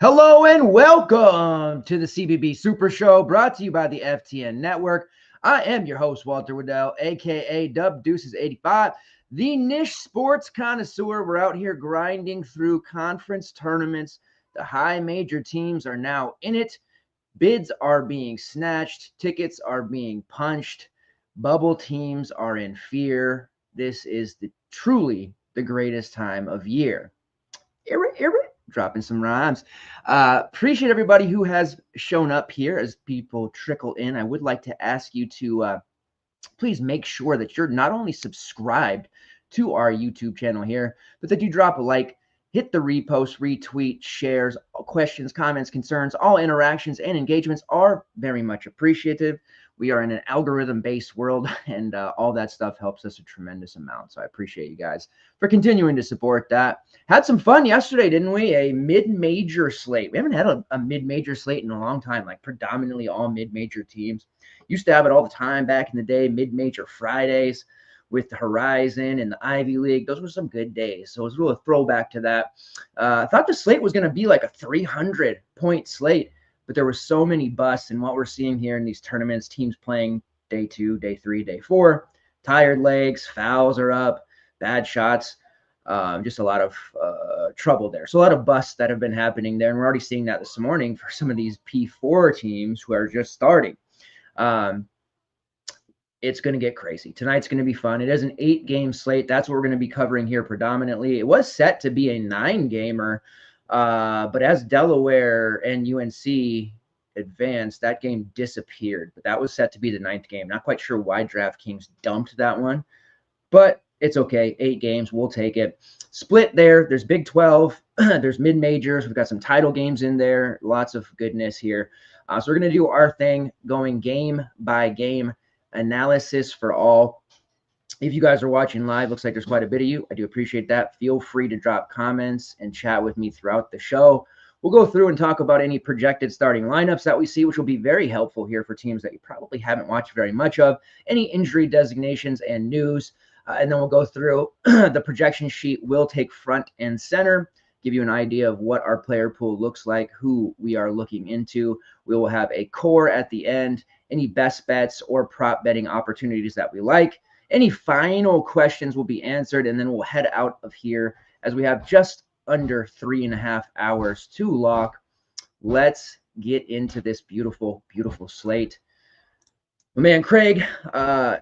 Hello and welcome to the CBB Super Show, brought to you by the FTN Network. I am your host, Walter Waddell, aka Dub Deuces 85, the niche sports connoisseur. We're out here grinding through conference tournaments. The high major teams are now in it. Bids are being snatched, tickets are being punched, bubble teams are in fear. This is truly the greatest time of year. Dropping some rhymes. Appreciate everybody who has shown up here as people trickle in. I would like to ask you to please make sure that you're not only subscribed to our YouTube channel here, but that you drop a like, hit the repost, retweet, shares, questions, comments, concerns, all interactions and engagements are very much appreciated. We are in an algorithm-based world, and all that stuff helps us a tremendous amount. So I appreciate you guys for continuing to support that. Had some fun yesterday, didn't we? A mid-major slate. We haven't had a mid-major slate in a long time, like predominantly all mid-major teams. Used to have it all the time back in the day, mid-major Fridays with the Horizon and the Ivy League. Those were some good days. So it was really a throwback to that. I thought the slate was going to be like a 300-point slate, but there were so many busts. And what we're seeing here in these tournaments, teams playing day 2, day 3, day 4, tired legs, fouls are up, bad shots, just a lot of trouble there. So a lot of busts that have been happening there. And we're already seeing that this morning for some of these P4 teams who are just starting. It's going to get crazy. Tonight's going to be fun. It is an 8-game slate. That's what we're going to be covering here predominantly. It was set to be a 9-gamer, but as Delaware and UNC advanced, that game disappeared. But that was set to be the 9th game. Not quite sure why DraftKings dumped that one, but it's okay. 8 games. We'll take it. Split there. There's Big 12. There's mid-majors. We've got some title games in there. Lots of goodness here. So we're going to do our thing, going game by game analysis for all. If you guys are watching live, looks like there's quite a bit of you. I do appreciate that. Feel free to drop comments and chat with me throughout the show. We'll go through and talk about any projected starting lineups that we see, which will be very helpful here for teams that you probably haven't watched very much of, any injury designations and news. And then we'll go through the projection sheet. We'll take front and center, give you an idea of what our player pool looks like, who we are looking into. We will have a core at the end, any best bets or prop betting opportunities that we like. Any final questions will be answered, and then we'll head out of here as we have just under 3.5 hours to lock. Let's get into this beautiful, beautiful slate. My man Craig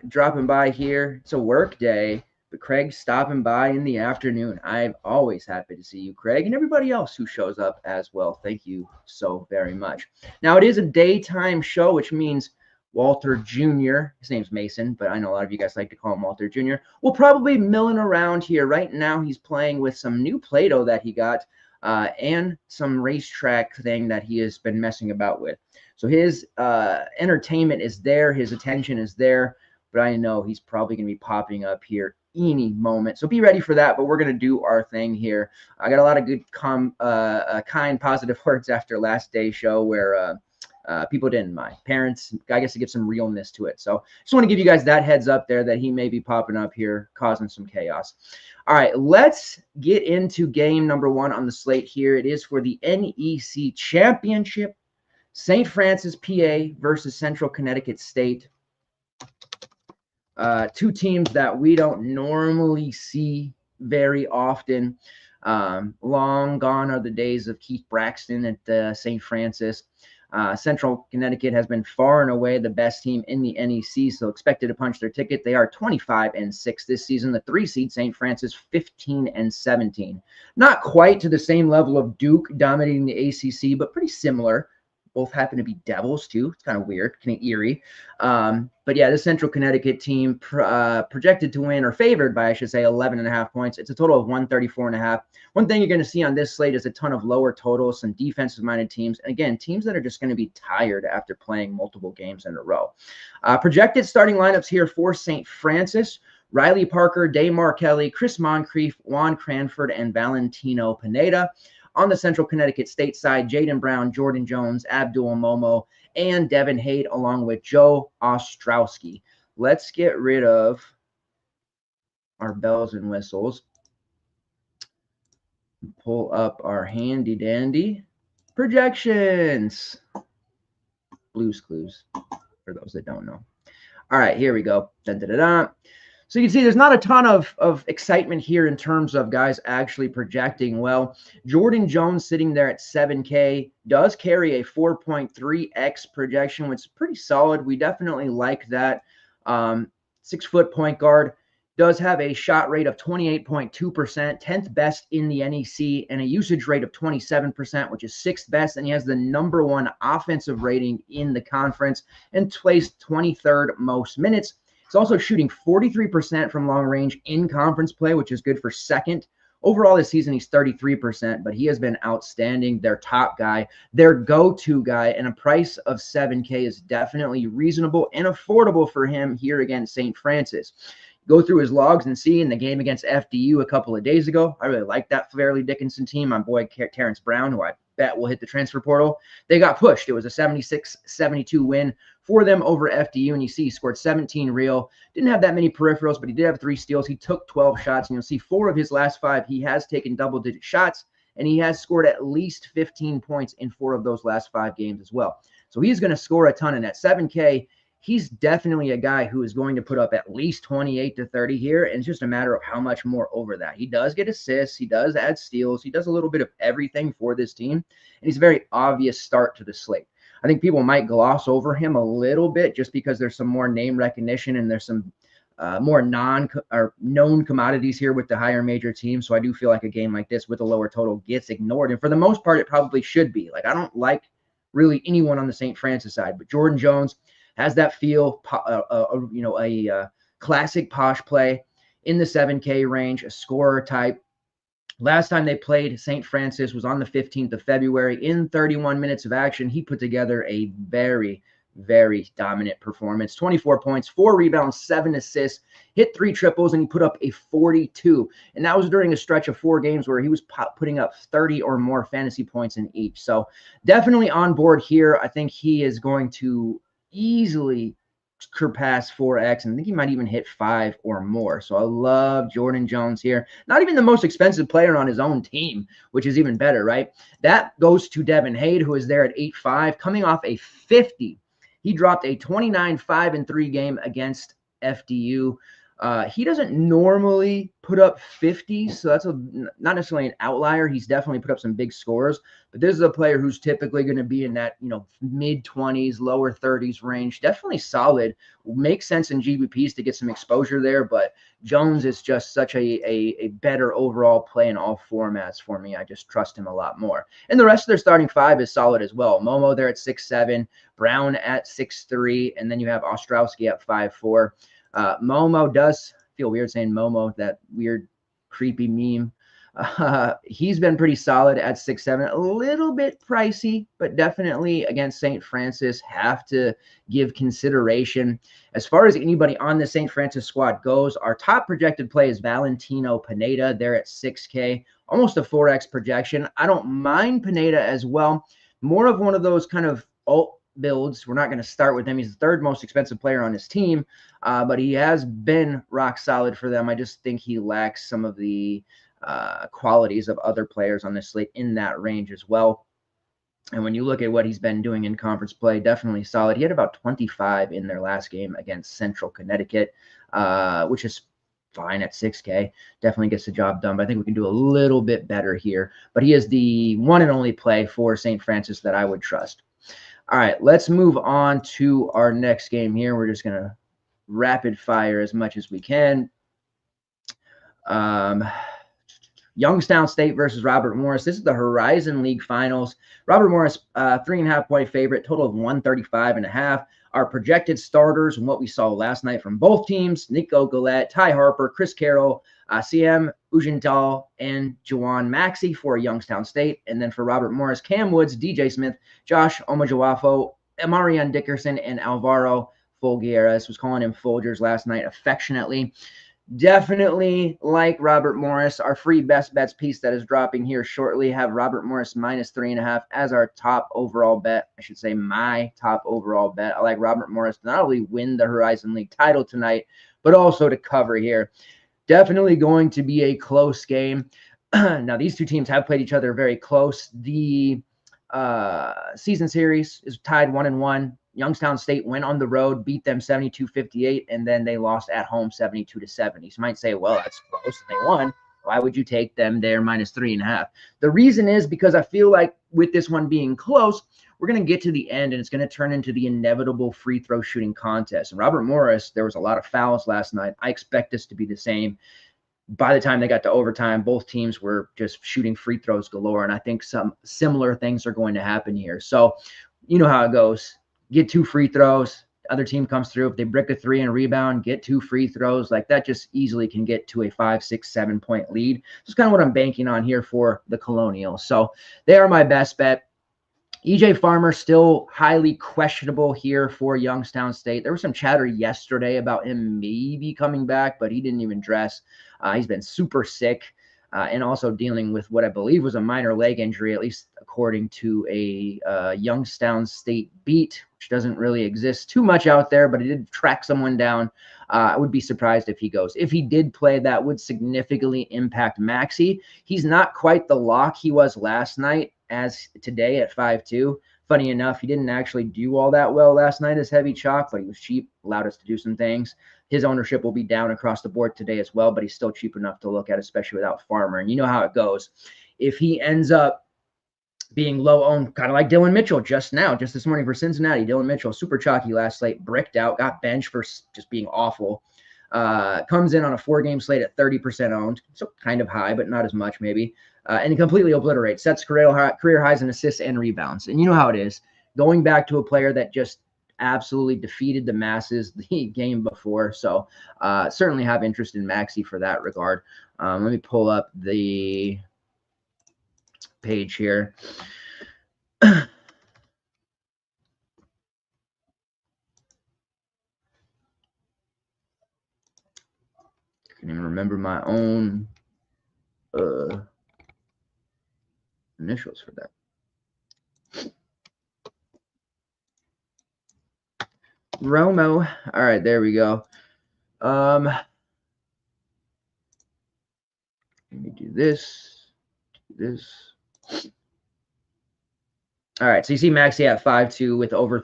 dropping by here. It's a work day, but Craig's stopping by in the afternoon. I'm always happy to see you, Craig, and everybody else who shows up as well. Thank you so very much. Now, it is a daytime show, which means Walter Jr., his name's Mason, but I know a lot of you guys like to call him Walter Jr., will probably milling around here. Right now, he's playing with some new Play-Doh that he got and some racetrack thing that he has been messing about with. So his entertainment is there. His attention is there. But I know he's probably going to be popping up here any moment. So be ready for that. But we're going to do our thing here. I got a lot of good, kind, positive words after last day's show where people didn't mind. Parents, I guess, to give some realness to it. So just want to give you guys that heads up there that he may be popping up here causing some chaos. All right, let's get into game number 1 on the slate here. It is for the NEC Championship. St. Francis, PA versus Central Connecticut State. 2 teams that we don't normally see very often. Long gone are the days of Keith Braxton at St. Francis. Central Connecticut has been far and away the best team in the NEC, so expected to punch their ticket. They are 25-6 this season. The 3 seed St. Francis 15-17. Not quite to the same level of Duke dominating the ACC, but pretty similar. Both happen to be Devils, too. It's kind of weird, kind of eerie. But yeah, the Central Connecticut team projected to win, or favored by, I should say, 11.5 points. It's a total of 134.5. One thing you're going to see on this slate is a ton of lower totals, some defensive-minded teams. And again, teams that are just going to be tired after playing multiple games in a row. Projected starting lineups here for St. Francis: Riley Parker, Damar Kelly, Chris Moncrief, Juan Cranford, and Valentino Pineda. On the Central Connecticut State side, Jaden Brown, Jordan Jones, Abdul Momo, and Devin Haight, along with Joe Ostrowski. Let's get rid of our bells and whistles. Pull up our handy dandy projections. Blues Clues, for those that don't know. All right, here we go. Dun, dun, dun, dun. So you can see there's not a ton of excitement here in terms of guys actually projecting well. Jordan Jones sitting there at 7K does carry a 4.3x projection, which is pretty solid. We definitely like that. 6-foot point guard. Does have a shot rate of 28.2%, 10th best in the NEC, and a usage rate of 27%, which is 6th best. And he has the #1 offensive rating in the conference and plays 23rd most minutes. He's also shooting 43% from long range in conference play, which is good for second. Overall this season, he's 33%, but he has been outstanding. Their top guy, their go-to guy, and a price of 7K is definitely reasonable and affordable for him here against St. Francis. Go through his logs and see in the game against FDU a couple of days ago. I really like that Fairleigh Dickinson team. My boy Terrence Brown, who I bet will hit the transfer portal. They got pushed. It was a 76-72 win for them over FDU, and you see he scored 17 real. Didn't have that many peripherals, but he did have 3 steals. He took 12 shots, and you'll see 4 of his last 5 he has taken double-digit shots, and he has scored at least 15 points in 4 of those last 5 games as well. So he's going to score a ton, and at 7K, he's definitely a guy who is going to put up at least 28 to 30 here, and it's just a matter of how much more over that. He does get assists. He does add steals. He does a little bit of everything for this team, and he's a very obvious start to the slate. I think people might gloss over him a little bit just because there's some more name recognition and there's some more known commodities here with the higher major teams. So I do feel like a game like this with a lower total gets ignored. And for the most part, it probably should be. Like, I don't like really anyone on the St. Francis side, but Jordan Jones has that feel, a classic posh play in the 7K range, a scorer type. Last time they played St. Francis was on the 15th of February. In 31 minutes of action, he put together a very, very dominant performance. 24 points, 4 rebounds, 7 assists, hit 3 triples, and he put up a 42. And that was during a stretch of 4 games where he was putting up 30 or more fantasy points in each. So definitely on board here. I think he is going to easily surpass 4x, and I think he might even hit 5 or more. So I love Jordan Jones here. Not even the most expensive player on his own team, which is even better, right? That goes to Devin Hade, who is there at 8.5, coming off a 50. He dropped a 29-5-3 game against FDU. He doesn't normally put up 50s, so that's not necessarily an outlier. He's definitely put up some big scores, but this is a player who's typically going to be in that mid-20s, lower 30s range. Definitely solid. Makes sense in GBPs to get some exposure there, but Jones is just such a better overall play in all formats for me. I just trust him a lot more. And the rest of their starting 5 is solid as well. Momo there at 6'7", Brown at 6'3", and then you have Ostrowski at 5'4". Momo does feel weird saying Momo, that weird, creepy meme. He's been pretty solid at 6'7", a little bit pricey, but definitely against St. Francis, have to give consideration. As far as anybody on the St. Francis squad goes, our top projected play is Valentino Pineda. They're at 6K, almost a 4x projection. I don't mind Pineda as well. More of one of those kind of alt builds. We're not going to start with him. He's the 3rd most expensive player on his team, but he has been rock solid for them. I just think he lacks some of the qualities of other players on this slate in that range as well. And when you look at what he's been doing in conference play, definitely solid. He had about 25 in their last game against Central Connecticut, which is fine at 6K. Definitely gets the job done, but I think we can do a little bit better here. But he is the one and only play for St. Francis that I would trust. All right, let's move on to our next game here. We're just going to rapid fire as much as we can. Youngstown State versus Robert Morris. This is the Horizon League Finals. Robert Morris, 3.5 point favorite, total of 135.5. Our projected starters and what we saw last night from both teams: Nico Gillette, Ty Harper, Chris Carroll, CM Ujental, and Juwan Maxey for Youngstown State. And then for Robert Morris, Cam Woods, DJ Smith, Josh Omojawafo, Amarian Dickerson, and Alvaro Folgueras. Was calling him Folgers last night affectionately. Definitely like Robert Morris. Our free best bets piece that is dropping here shortly have Robert Morris -3.5 as our top overall bet. I should say my top overall bet. I like Robert Morris to not only win the Horizon League title tonight, but also to cover here. Definitely going to be a close game. Now, these two teams have played each other very close. The season series is tied 1-1. Youngstown State went on the road, beat them 72-58, and then they lost at home 72-70. So you might say, well, that's close. They won. Why would you take them there -3.5? The reason is because I feel like with this one being close, we're going to get to the end, and it's going to turn into the inevitable free throw shooting contest. And Robert Morris, there was a lot of fouls last night. I expect this to be the same. By the time they got to overtime, both teams were just shooting free throws galore, and I think some similar things are going to happen here. So you know how it goes. Get 2 free throws. Other team comes through. If they brick a 3 and rebound, get 2 free throws. Like that just easily can get to a 5, 6, 7-point lead. That's kind of what I'm banking on here for the Colonials. So they are my best bet. EJ Farmer still highly questionable here for Youngstown State. There was some chatter yesterday about him maybe coming back, but he didn't even dress. He's been super sick and also dealing with what I believe was a minor leg injury, at least according to a Youngstown State beat, which doesn't really exist too much out there, but it did track someone down. I would be surprised if he goes. If he did play, that would significantly impact Maxey. He's not quite the lock he was last night as today at 5-2. Funny enough, he didn't actually do all that well last night as heavy chalk, but he was cheap, allowed us to do some things. His ownership will be down across the board today as well, but he's still cheap enough to look at, especially without Farmer. And you know how it goes. If he ends up being low owned, kind of like Dylan Mitchell just this morning for Cincinnati. Dylan Mitchell, super chalky last slate, bricked out, got benched for just being awful. Comes in on a 4-game slate at 30% owned, so kind of high, but not as much maybe. And he completely obliterates, sets career highs in assists and rebounds. And you know how it is. Going back to a player that just absolutely defeated the masses the game before. So certainly have interest in Maxey for that regard. Let me pull up the page here. I can't even remember my own initials for that. Romo. All right, there we go. Let me do this. All right, so you see Maxey at 5-2 with over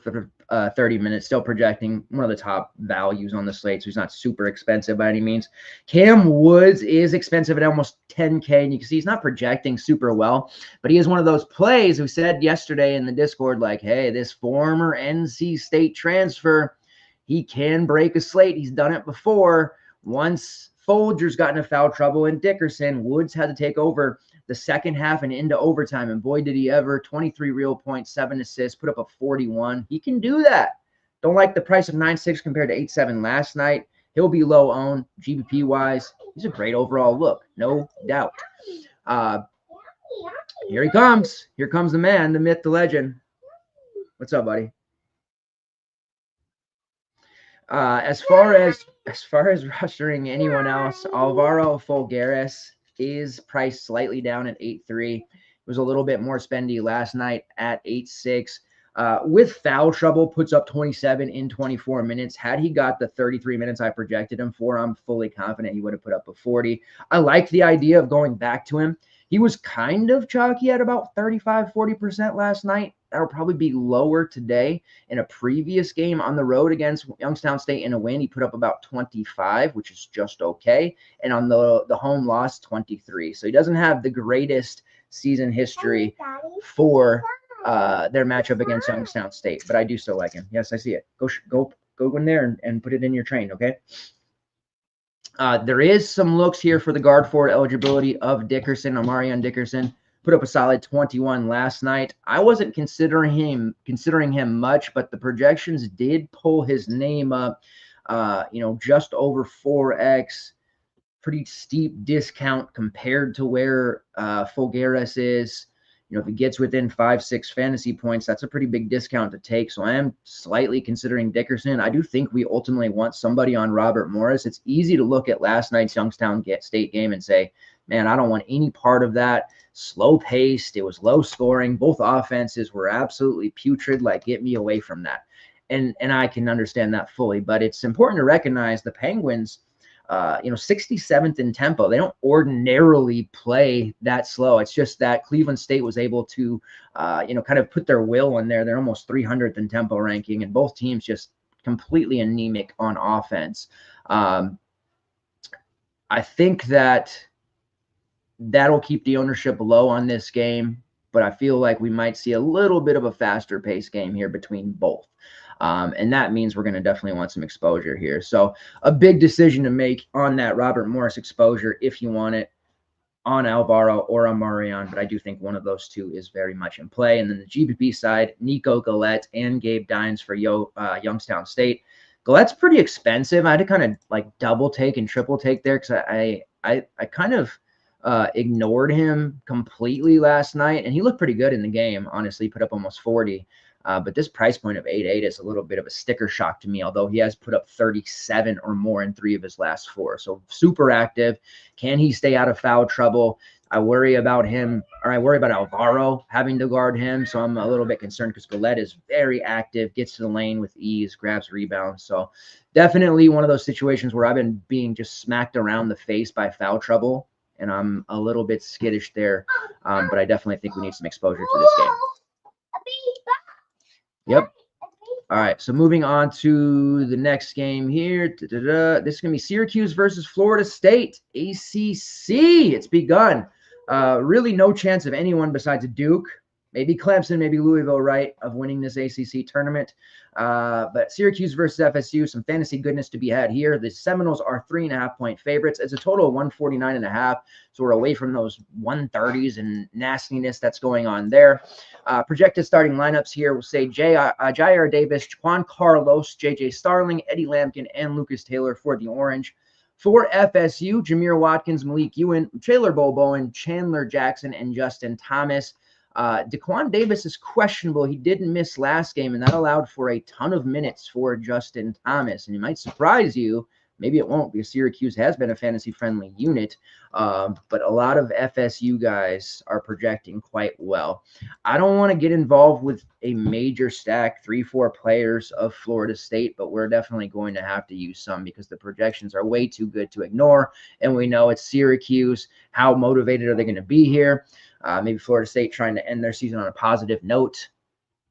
30 minutes, still projecting one of the top values on the slate, so he's not super expensive by any means. Cam Woods is expensive at almost 10K, and you can see he's not projecting super well, but he is one of those plays who said yesterday in the Discord, like, hey, this former NC State transfer, he can break a slate. He's done it before. Once Folger's gotten in foul trouble and Dickerson, Woods had to take over the second half and into overtime, and boy, did he ever. 23 real points, 7 assists, put up a 41. He can do that. Don't like the price of 9.6 compared to 8.7 last night. He'll be low owned, GBP-wise. He's a great overall look, no doubt. Here he comes. Here comes the man, the myth, the legend. What's up, buddy? As far as rostering anyone else, Alvaro Folgueras is priced slightly down at 8.3. It was a little bit more spendy last night at 8.6. With foul trouble, puts up 27 in 24 minutes. Had he got the 33 minutes I projected him for, I'm fully confident he would have put up a 40. I like the idea of going back to him. He was kind of chalky at about 35-40% last night. That'll probably be lower today. In a previous game on the road against Youngstown State in a win, he put up about 25, which is just okay. And on the home loss, 23. So he doesn't have the greatest season history for their matchup against Youngstown State, but I do still like him. Yes, I see it. Go in there and put it in your train, okay? There is some looks here for the guard forward eligibility of Dickerson, Omarion Dickerson. Put up a solid 21 last night. I wasn't considering him much, but the projections did pull his name up, just over 4x. Pretty steep discount compared to where Folgueras is. If he gets within 5-6 fantasy points, that's a pretty big discount to take. So I am slightly considering Dickerson. I do think we ultimately want somebody on Robert Morris. It's easy to look at last night's Youngstown State game and say, man, I don't want any part of that. Slow paced. It was low scoring. Both offenses were absolutely putrid. Like, get me away from that. And I can understand that fully. But it's important to recognize the Penguins 67th in tempo. They don't ordinarily play that slow. It's just that Cleveland State was able to, kind of put their will in there. They're almost 300th in tempo ranking, and both teams just completely anemic on offense. I think that'll keep the ownership low on this game, but I feel like we might see a little bit of a faster pace game here between both. And that means we're going to definitely want some exposure here. So a big decision to make on that Robert Morris exposure if you want it on Alvaro or on Marion, but I do think one of those two is very much in play. And then the GBP side, Nico Gillette and Gabe Dines for Youngstown State. Gillette's pretty expensive. I had to kind of like double take and triple take there because I kind of ignored him completely last night, and he looked pretty good in the game. Honestly, put up almost 40. But this price point of 8.8 is a little bit of a sticker shock to me, although he has put up 37 or more in 3 of his last 4. So super active. Can he stay out of foul trouble? I worry about him, or I worry about Alvaro having to guard him. So I'm a little bit concerned because Gillette is very active, gets to the lane with ease, grabs rebounds. So definitely one of those situations where I've been being just smacked around the face by foul trouble, and I'm a little bit skittish there. But I definitely think we need some exposure to this game. Yep. All right, so moving on to the next game here. This is going to be Syracuse versus Florida State, ACC. It's begun. Really no chance of anyone besides Duke, maybe Clemson, maybe Louisville, right, of winning this ACC tournament. But Syracuse versus FSU, some fantasy goodness to be had here. The Seminoles are 3.5-point favorites. It's a total of 149.5, so we're away from those 130s and nastiness that's going on there. Projected starting lineups here will say Jair Davis, Juan Carlos, J.J. Starling, Eddie Lampkin, and Lucas Taylor for the Orange. For FSU, Jameer Watkins, Malik Ewan, Taylor Bowen, Chandler Jackson, and Justin Thomas. Daquan Davis is questionable. He didn't miss last game, and that allowed for a ton of minutes for Justin Thomas. And it might surprise you. Maybe it won't, because Syracuse has been a fantasy-friendly unit. But a lot of FSU guys are projecting quite well. I don't want to get involved with a major stack, 3-4 players of Florida State, but we're definitely going to have to use some because the projections are way too good to ignore. And we know it's Syracuse. How motivated are they going to be here? Maybe Florida State trying to end their season on a positive note.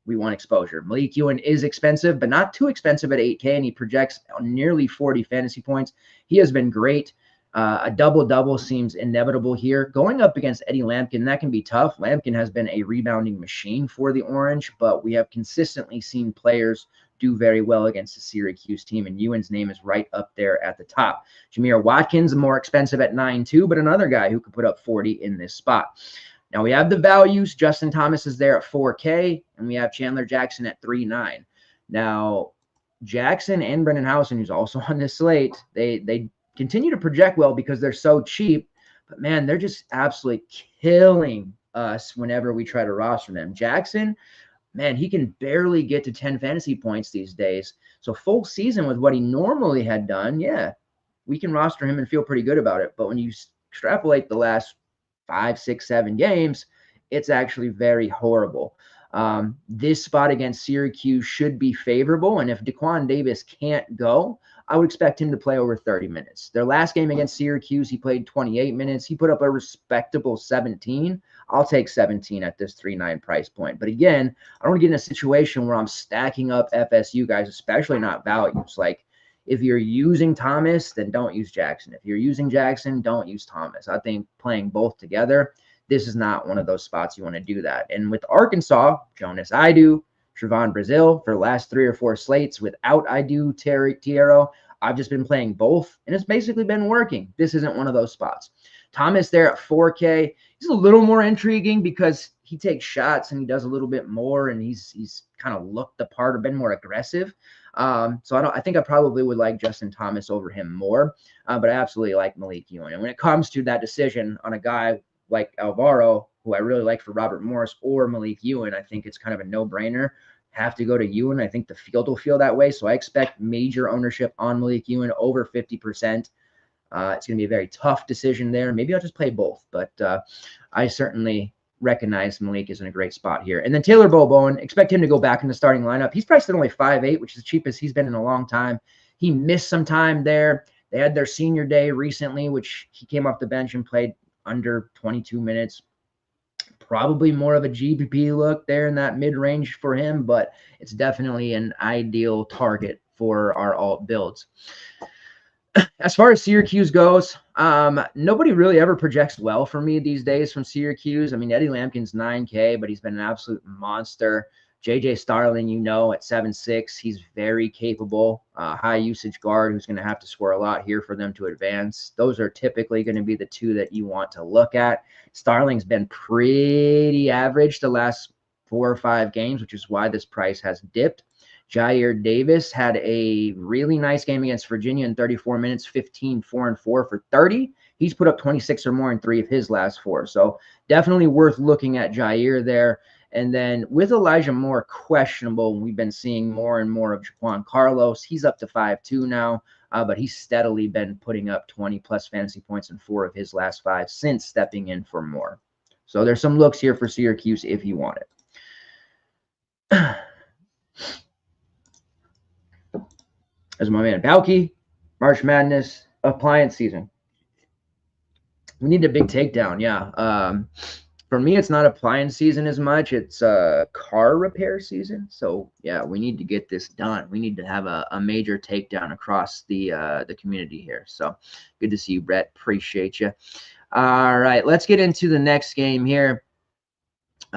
We want exposure. Malik Ewan is expensive, but not too expensive at 8K, and he projects nearly 40 fantasy points. He has been great. A double-double seems inevitable here. Going up against Eddie Lampkin, that can be tough. Lampkin has been a rebounding machine for the Orange, but we have consistently seen players do very well against the Syracuse team, and Ewan's name is right up there at the top. Jameer Watkins, more expensive at 9.2, but another guy who could put up 40 in this spot. Now we have the values. Justin Thomas is there at 4K, and we have Chandler Jackson at 3.9. Now, Jackson and Brendan Howson, who's also on this slate, they continue to project well because they're so cheap. But, man, they're just absolutely killing us whenever we try to roster them. Jackson, man, he can barely get to 10 fantasy points these days. So full season with what he normally had done, yeah, we can roster him and feel pretty good about it. But when you extrapolate the last 5, 6, 7 games, it's actually very horrible. This spot against Syracuse should be favorable, and if Daquan Davis can't go, I would expect him to play over 30 minutes. Their last game against Syracuse, he played 28 minutes. He put up a respectable 17. I'll take 17 at this 3.9 price point. But again, I don't want to get in a situation where I'm stacking up FSU guys, especially not values. Like, if you're using Thomas, then don't use Jackson. If you're using Jackson, don't use Thomas. I think playing both together, this is not one of those spots you want to do that. And with Arkansas, Jonas Idu, Trevon Brazil for the last 3 or 4 slates without Idu, Tiero, I've just been playing both, and it's basically been working. This isn't one of those spots. Thomas there at 4K. He's a little more intriguing because he takes shots and he does a little bit more, and he's kind of looked the part or been more aggressive. So I think I probably would like Justin Thomas over him more, but I absolutely like Malik Ewan. And when it comes to that decision on a guy like Alvaro, who I really like for Robert Morris, or Malik Ewan, I think it's kind of a no-brainer. Have to go to Ewan. I think the field will feel that way. So I expect major ownership on Malik Ewan, over 50%. It's going to be a very tough decision there. Maybe I'll just play both, but I certainly recognize Malik is in a great spot here. And then Taylor Bowen, expect him to go back in the starting lineup. He's priced at only 5.8, which is the cheapest he's been in a long time. He missed some time there. They had their senior day recently, which he came off the bench and played under 22 minutes. Probably more of a GPP look there in that mid-range for him, but it's definitely an ideal target for our alt builds. As far as Syracuse goes, nobody really ever projects well for me these days from Syracuse. I mean, Eddie Lampkin's 9K, but he's been an absolute monster. JJ Starling, at 7'6", he's very capable, high usage guard who's going to have to score a lot here for them to advance. Those are typically going to be the two that you want to look at. Starling's been pretty average the last 4 or 5 games, which is why this price has dipped. Jair Davis had a really nice game against Virginia in 34 minutes, 15, 4 and 4 for 30. He's put up 26 or more in 3 of his last 4. So definitely worth looking at Jair there. And then with Elijah Moore questionable, we've been seeing more and more of Juan Carlos. He's up to 5.2 now, but he's steadily been putting up 20-plus fantasy points in 4 of his last 5 since stepping in for Moore. So there's some looks here for Syracuse if you want it. As my man Balky, March Madness, appliance season. We need a big takedown, yeah. For me, it's not appliance season as much. It's car repair season. So, yeah, we need to get this done. We need to have a major takedown across the community here. So, good to see you, Brett. Appreciate you. All right, let's get into the next game here,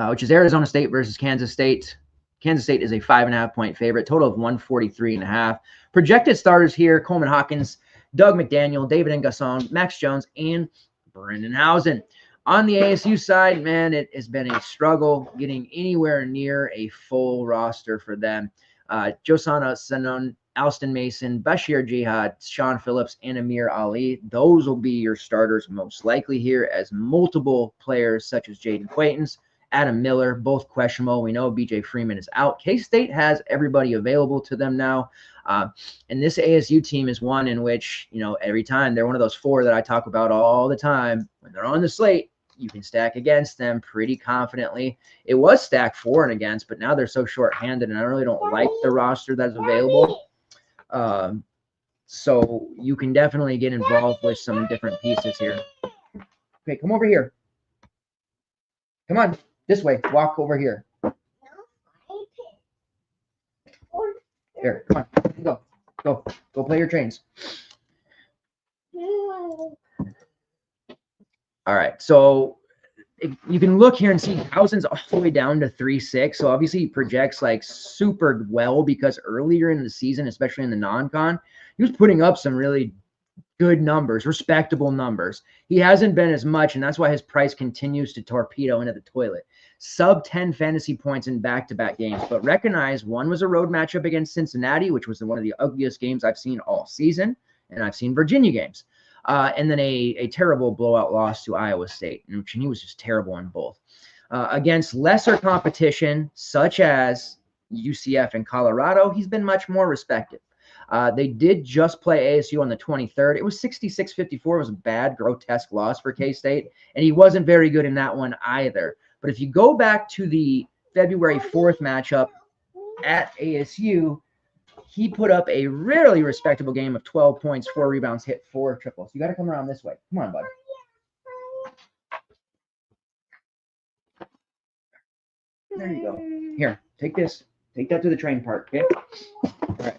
which is Arizona State versus Kansas State. Kansas State is a 5.5-point favorite, total of 143.5. Projected starters here, Coleman Hawkins, Doug McDaniel, David N'Gasson, Max Jones, and Brendan Housen. On the ASU side, man, it has been a struggle getting anywhere near a full roster for them. Josana Sanon, Alston Mason, Bashir Jihad, Sean Phillips, and Amir Ali. Those will be your starters most likely here, as multiple players such as Jaden Quaintance, Adam Miller, both questionable. We know BJ Freeman is out. K-State has everybody available to them now. And this ASU team is one in which, every time they're one of those 4 that I talk about all the time. When they're on the slate, you can stack against them pretty confidently. It was stacked for and against, but now they're so short-handed, and I really don't like the roster that's available. So you can definitely get involved with some different pieces here. Okay, come over here. Come on, this way. Walk over here. Here, come on. Go play your trains. All right, so you can look here and see Housen's all the way down to 3.6. So obviously he projects like super well, because earlier in the season, especially in the non-con, he was putting up some really good numbers, respectable numbers. He hasn't been as much, and that's why his price continues to torpedo into the toilet. Sub 10 fantasy points in back-to-back games, but recognize one was a road matchup against Cincinnati, which was one of the ugliest games I've seen all season, and I've seen Virginia games. And then a terrible blowout loss to Iowa State, in which he was just terrible in both. Against lesser competition, such as UCF and Colorado, he's been much more respected. They did just play ASU on the 23rd. It was 66-54. It was a bad, grotesque loss for K-State, and he wasn't very good in that one either. But if you go back to the February 4th matchup at ASU, he put up a really respectable game of 12 points, 4 rebounds, hit 4 triples. You got to come around this way. Come on, bud. There you go. Here, take this. Take that to the train park, okay? All right.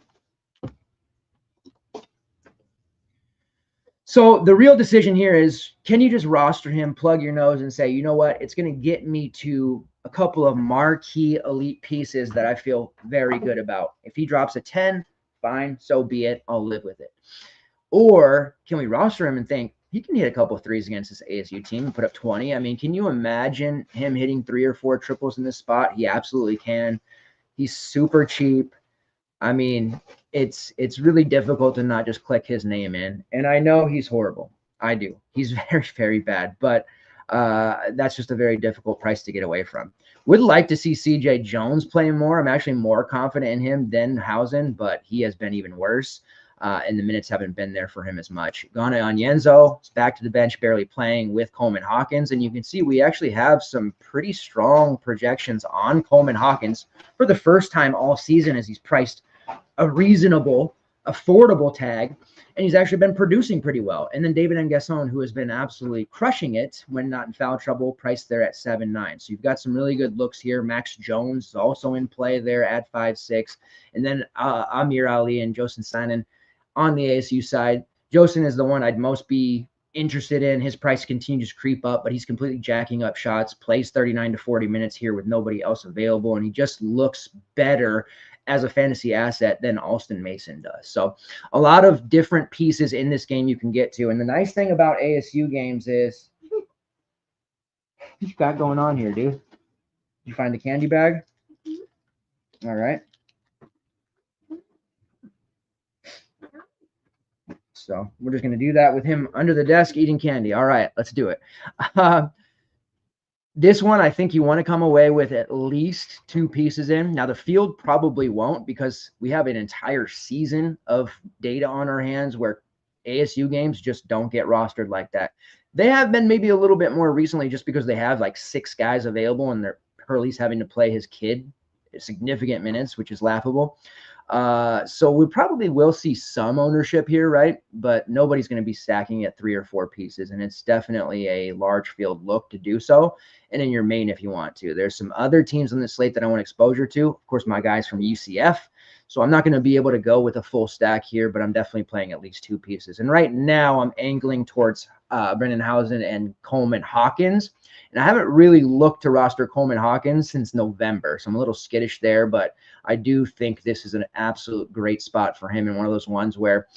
So the real decision here is, can you just roster him, plug your nose, and say, you know what, it's going to get me to a couple of marquee elite pieces that I feel very good about. If he drops a 10, fine, so be it. I'll live with it. Or can we roster him and think he can hit a couple of threes against this ASU team and put up 20? I mean, can you imagine him hitting 3 or 4 triples in this spot? He absolutely can. He's super cheap. I mean, it's really difficult to not just click his name in. And I know he's horrible. I do. He's very, very bad. But that's just a very difficult price to get away from. Would like to see CJ Jones play more. I'm actually more confident in him than Housen, but he has been even worse. And the minutes haven't been there for him as much. Gana Onyenso is back to the bench, barely playing with Coleman Hawkins. And you can see we actually have some pretty strong projections on Coleman Hawkins for the first time all season, as he's priced a reasonable affordable tag, and he's actually been producing pretty well. And then David Ngasson, who has been absolutely crushing it when not in foul trouble, priced there at 7.9. So you've got some really good looks here. Max Jones is also in play there at 5.6. And then Amir Ali and Josin Sanin on the ASU side. Josin is the one I'd most be interested in. His price continues to creep up, but he's completely jacking up shots, plays 39 to 40 minutes here with nobody else available, and he just looks better as a fantasy asset than Alston Mason does. So a lot of different pieces in this game you can get to. And the nice thing about ASU games is, what you got going on here, dude? Did you find the candy bag? All right. So we're just going to do that with him under the desk eating candy. All right, let's do it. This one, I think you want to come away with at least 2 pieces in. Now, the field probably won't, because we have an entire season of data on our hands where ASU games just don't get rostered like that. They have been maybe a little bit more recently, just because they have like 6 guys available and Hurley's having to play his kid significant minutes, which is laughable. So we probably will see some ownership here, right? But nobody's going to be stacking at 3 or 4 pieces, and it's definitely a large field look to do so. And in your main, if you want to. There's some other teams on the slate that I want exposure to. Of course, my guys from UCF. So I'm not going to be able to go with a full stack here, but I'm definitely playing at least 2 pieces. And right now I'm angling towards Brendan Housen and Coleman Hawkins. And I haven't really looked to roster Coleman Hawkins since November, so I'm a little skittish there, but I do think this is an absolute great spot for him, and one of those ones where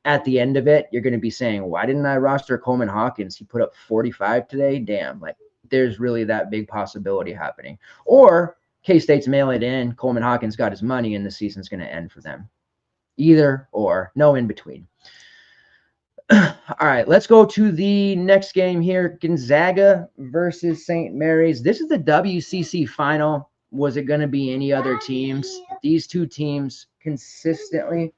at the end of it, you're going to be saying, why didn't I roster Coleman Hawkins? He put up 45 today. Damn, like there's really that big possibility happening. Or K-State's mail it in, Coleman Hawkins got his money, and the season's going to end for them. Either or, no in between. All right, let's go to the next game here. Gonzaga versus St. Mary's. This is the WCC final. Was it going to be any other teams? These 2 teams consistently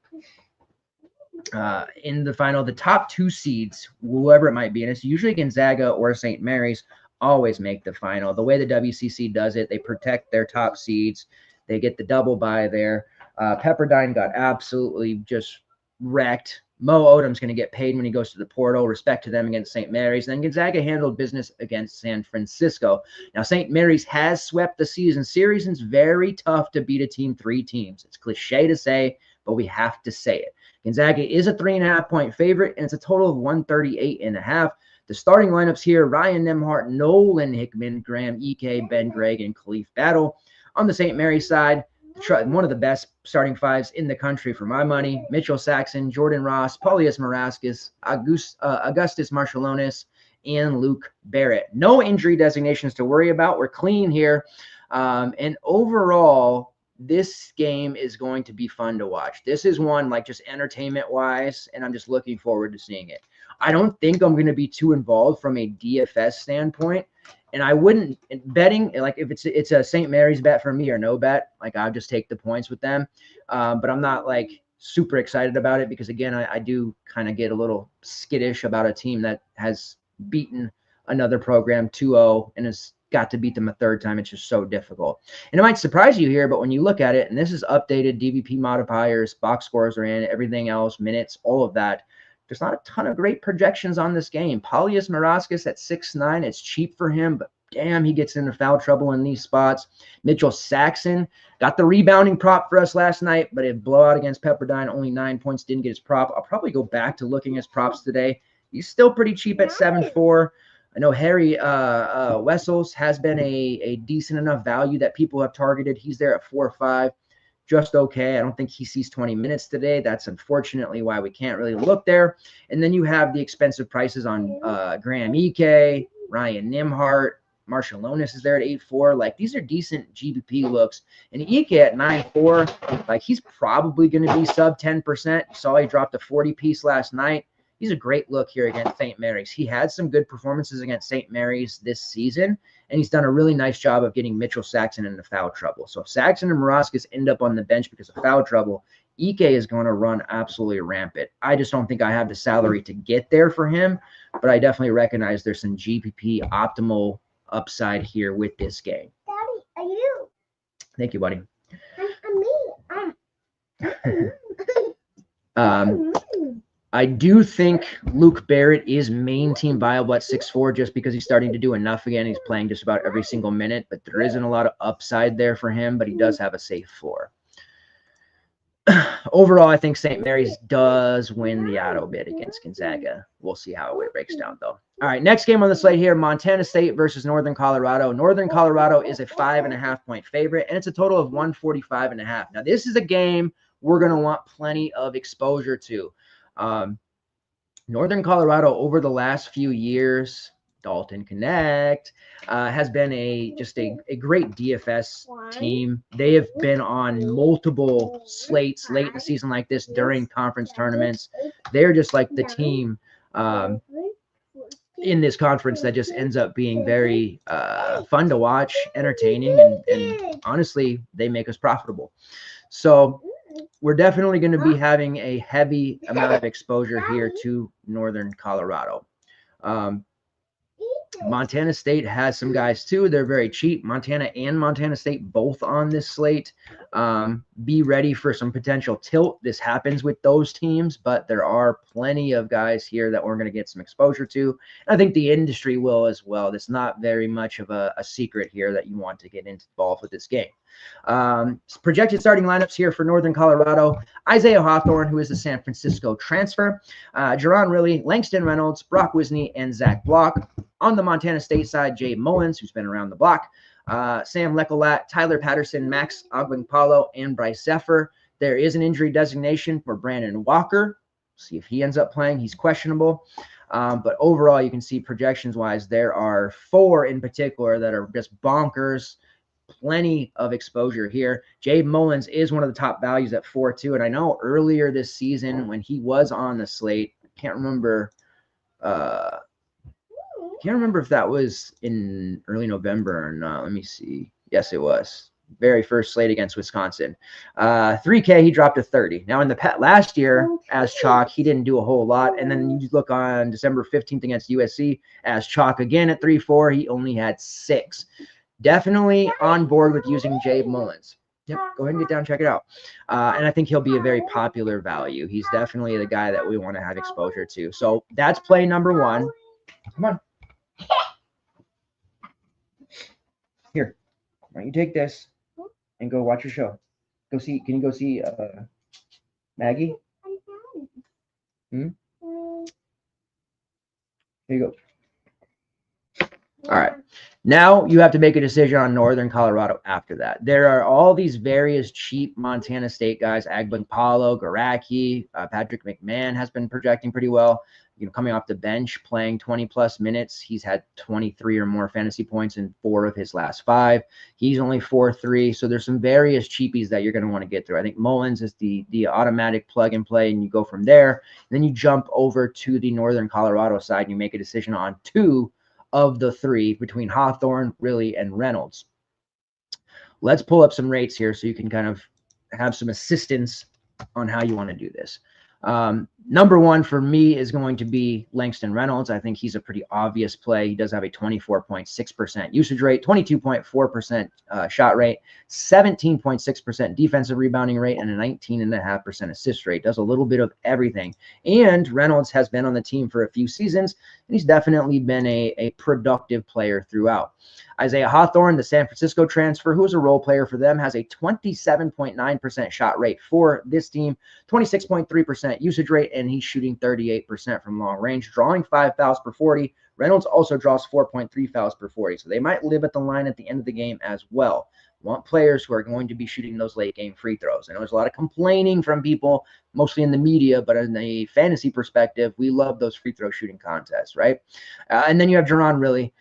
in the final. The top 2 seeds, whoever it might be, and it's usually Gonzaga or St. Mary's, always make the final. The way the WCC does it, they protect their top seeds. They get the double bye there. Pepperdine got absolutely just wrecked. Mo Odom's going to get paid when he goes to the portal. Respect to them against St. Mary's. And then Gonzaga handled business against San Francisco. Now, St. Mary's has swept the season series, and it's very tough to beat a team 3 teams. It's cliche to say, but we have to say it. Gonzaga is a 3.5-point favorite, and it's a total of 138.5. The starting lineups here: Ryan Nembhard, Nolan Hickman, Graham Ike, Ben Gregg, and Khalif Battle. On the St. Mary's side, one of the best starting 5s in the country for my money: Mitchell Saxon, Jordan Ross, Paulius Maraskis, Augustus Marshallonis, and Luke Barrett. No injury designations to worry about. We're clean here. And overall, this game is going to be fun to watch. This is one, like, just entertainment-wise, and I'm just looking forward to seeing it. I don't think I'm going to be too involved from a DFS standpoint. And I wouldn't betting, like, if it's a St. Mary's bet for me or no bet, like, I'll just take the points with them. But I'm not like super excited about it, because again, I do kind of get a little skittish about a team that has beaten another program 2-0 and has got to beat them a 3rd time. It's just so difficult. And it might surprise you here, but when you look at it, and this is updated DVP modifiers, box scores are in, everything else, minutes, all of that, there's not a ton of great projections on this game. Paulius Maraskis at 6'9", it's cheap for him, but damn, he gets into foul trouble in these spots. Mitchell Saxon got the rebounding prop for us last night, but a blowout against Pepperdine, only 9 points, didn't get his prop. I'll probably go back to looking at his props today. He's still pretty cheap at 7'4". I know Harry Wessels has been a decent enough value that people have targeted. He's there at 4'5". Just okay. I don't think he sees 20 minutes today. That's unfortunately why we can't really look there. And then you have the expensive prices on Graham Ike, Ryan Nembhard, Marshallonis is there at 8'4". Like, these are decent GBP looks. And Ike at 9'4", like, he's probably going to be sub 10%. You saw he dropped a 40 piece last night. He's a great look here against St. Mary's. He had some good performances against St. Mary's this season, and he's done a really nice job of getting Mitchell Saxon into foul trouble. So if Saxon and Maraskis end up on the bench because of foul trouble, Ike is going to run absolutely rampant. I just don't think I have the salary to get there for him, but I definitely recognize there's some GPP optimal upside here with this game. Daddy, are you? Thank you, buddy. I'm me. I do think Luke Barrett is main team viable at 6'4", just because he's starting to do enough again. He's playing just about every single minute, but there isn't a lot of upside there for him, but he does have a safe floor. Overall, I think St. Mary's does win the auto bid against Gonzaga. We'll see how it breaks down, though. All right, next game on the slate here, Montana State versus Northern Colorado. Northern Colorado is a 5.5-point favorite, and it's a total of 145.5. Now, this is a game we're going to want plenty of exposure to. Northern Colorado over the last few years, Dalton Connect, has been just a great DFS team. They have been on multiple slates late in the season like this during conference tournaments. They're just like the team in this conference that just ends up being very fun to watch, entertaining, and honestly, they make us profitable. So we're definitely going to be having a heavy amount of exposure here to Northern Colorado. Montana State has some guys too. They're very cheap. Montana and Montana State both on this slate. Be ready for some potential tilt. This happens with those teams, but there are plenty of guys here that we're going to get some exposure to. And I think the industry will as well. It's not very much of a secret here that you want to get involved with this game. Projected starting lineups here for Northern Colorado: Isaiah Hawthorne, who is the San Francisco transfer, Jerron Riley, Langston Reynolds, Brock Wisney, and Zach Block. On the Montana State side, Jay Mullins, who's been around the block, Sam Lecolat, Tyler Patterson, Max Ogbenpalo, and Bryce Zephyr. There is an injury designation for Brandon Walker. See if he ends up playing. He's questionable. But overall, you can see projections-wise, there are 4 in particular that are just bonkers. Plenty of exposure here. Jay Mullins is one of the top values at 4.2. And I know earlier this season when he was on the slate, I can't remember if that was in early November or not. Let me see. Yes, it was. Very first slate against Wisconsin. 3K, he dropped to 30. Now, in the last year as chalk, he didn't do a whole lot. And then you look on December 15th against USC as chalk again at 3.4. He only had 6. Definitely on board with using Jay Mullins. Yep, go ahead and get down, check it out. And I think he'll be a very popular value. He's definitely the guy that we want to have exposure to. So that's play number 1. Come on. Here, why don't you take this and go watch your show? Can you go see Maggie? Here you go. All right. Now you have to make a decision on Northern Colorado after that. There are all these various cheap Montana State guys: Ogbenpalo, Garacki, Patrick McMahon has been projecting pretty well. Coming off the bench, playing 20-plus minutes. He's had 23 or more fantasy points in 4 of his last 5. He's only 4.3. So there's some various cheapies that you're going to want to get through. I think Mullins is the automatic plug and play, and you go from there. And then you jump over to the Northern Colorado side, and you make a decision on 2 of the 3 between Hawthorne, Riley, and Reynolds. Let's pull up some rates here so you can kind of have some assistance on how you want to do this. Number 1 for me is going to be Langston Reynolds. I think he's a pretty obvious play. He does have a 24.6% usage rate, 22.4% shot rate, 17.6% defensive rebounding rate, and a 19.5% assist rate. Does a little bit of everything. And Reynolds has been on the team for a few seasons, and he's definitely been a productive player throughout. Isaiah Hawthorne, the San Francisco transfer, who is a role player for them, has a 27.9% shot rate for this team, 26.3% usage rate, and he's shooting 38% from long range, drawing 5 fouls per 40. Reynolds also draws 4.3 fouls per 40, so they might live at the line at the end of the game as well. Want players who are going to be shooting those late game free throws. I know there's a lot of complaining from people, mostly in the media, but in a fantasy perspective, we love those free throw shooting contests, right? And then you have Jerron Riley.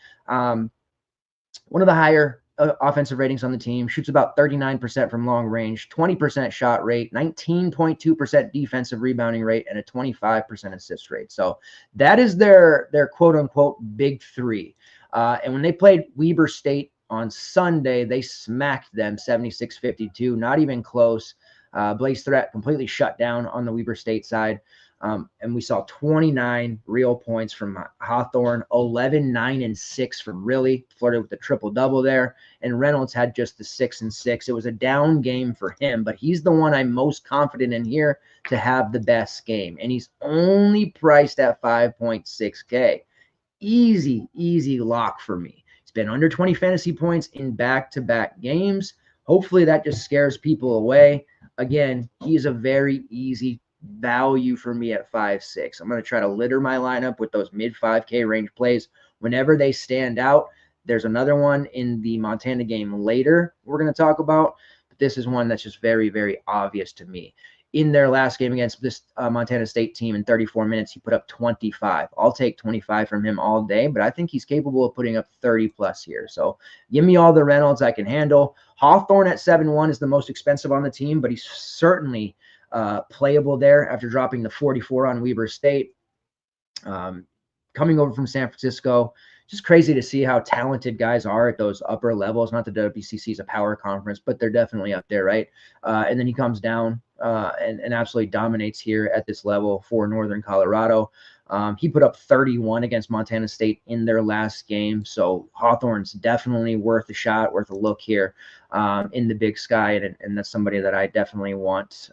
One of the higher offensive ratings on the team, shoots about 39% from long range, 20% shot rate, 19.2% defensive rebounding rate, and a 25% assist rate. So that is their quote unquote big 3. And when they played Weber State on Sunday, they smacked them 76-52, not even close. Blaze Threat completely shut down on the Weber State side. And we saw 29 real points from Hawthorne, 11, 9, and 6 from Really, flirted with the triple-double there. And Reynolds had just the 6 and 6. It was a down game for him, but he's the one I'm most confident in here to have the best game. And he's only priced at 5.6K. Easy lock for me. He's been under 20 fantasy points in back-to-back games. Hopefully that just scares people away. Again, he's a very easy value for me at 5.6. I'm going to try to litter my lineup with those mid 5K range plays whenever they stand out. There's another one in the Montana game later we're going to talk about, but this is one that's just very, very obvious to me. In their last game against this Montana State team in 34 minutes, he put up 25. I'll take 25 from him all day, but I think he's capable of putting up 30 plus here. So give me all the Reynolds I can handle. Hawthorne at 7-1 is the most expensive on the team, but he's certainly playable there after dropping the 44 on Weber State. Coming over from San Francisco, just crazy to see how talented guys are at those upper levels. Not that WCC is a power conference, but they're definitely up there, right? And then he comes down and absolutely dominates here at this level for Northern Colorado. He put up 31 against Montana State in their last game. So Hawthorne's definitely worth a shot, worth a look here in the Big Sky. And that's somebody that I definitely want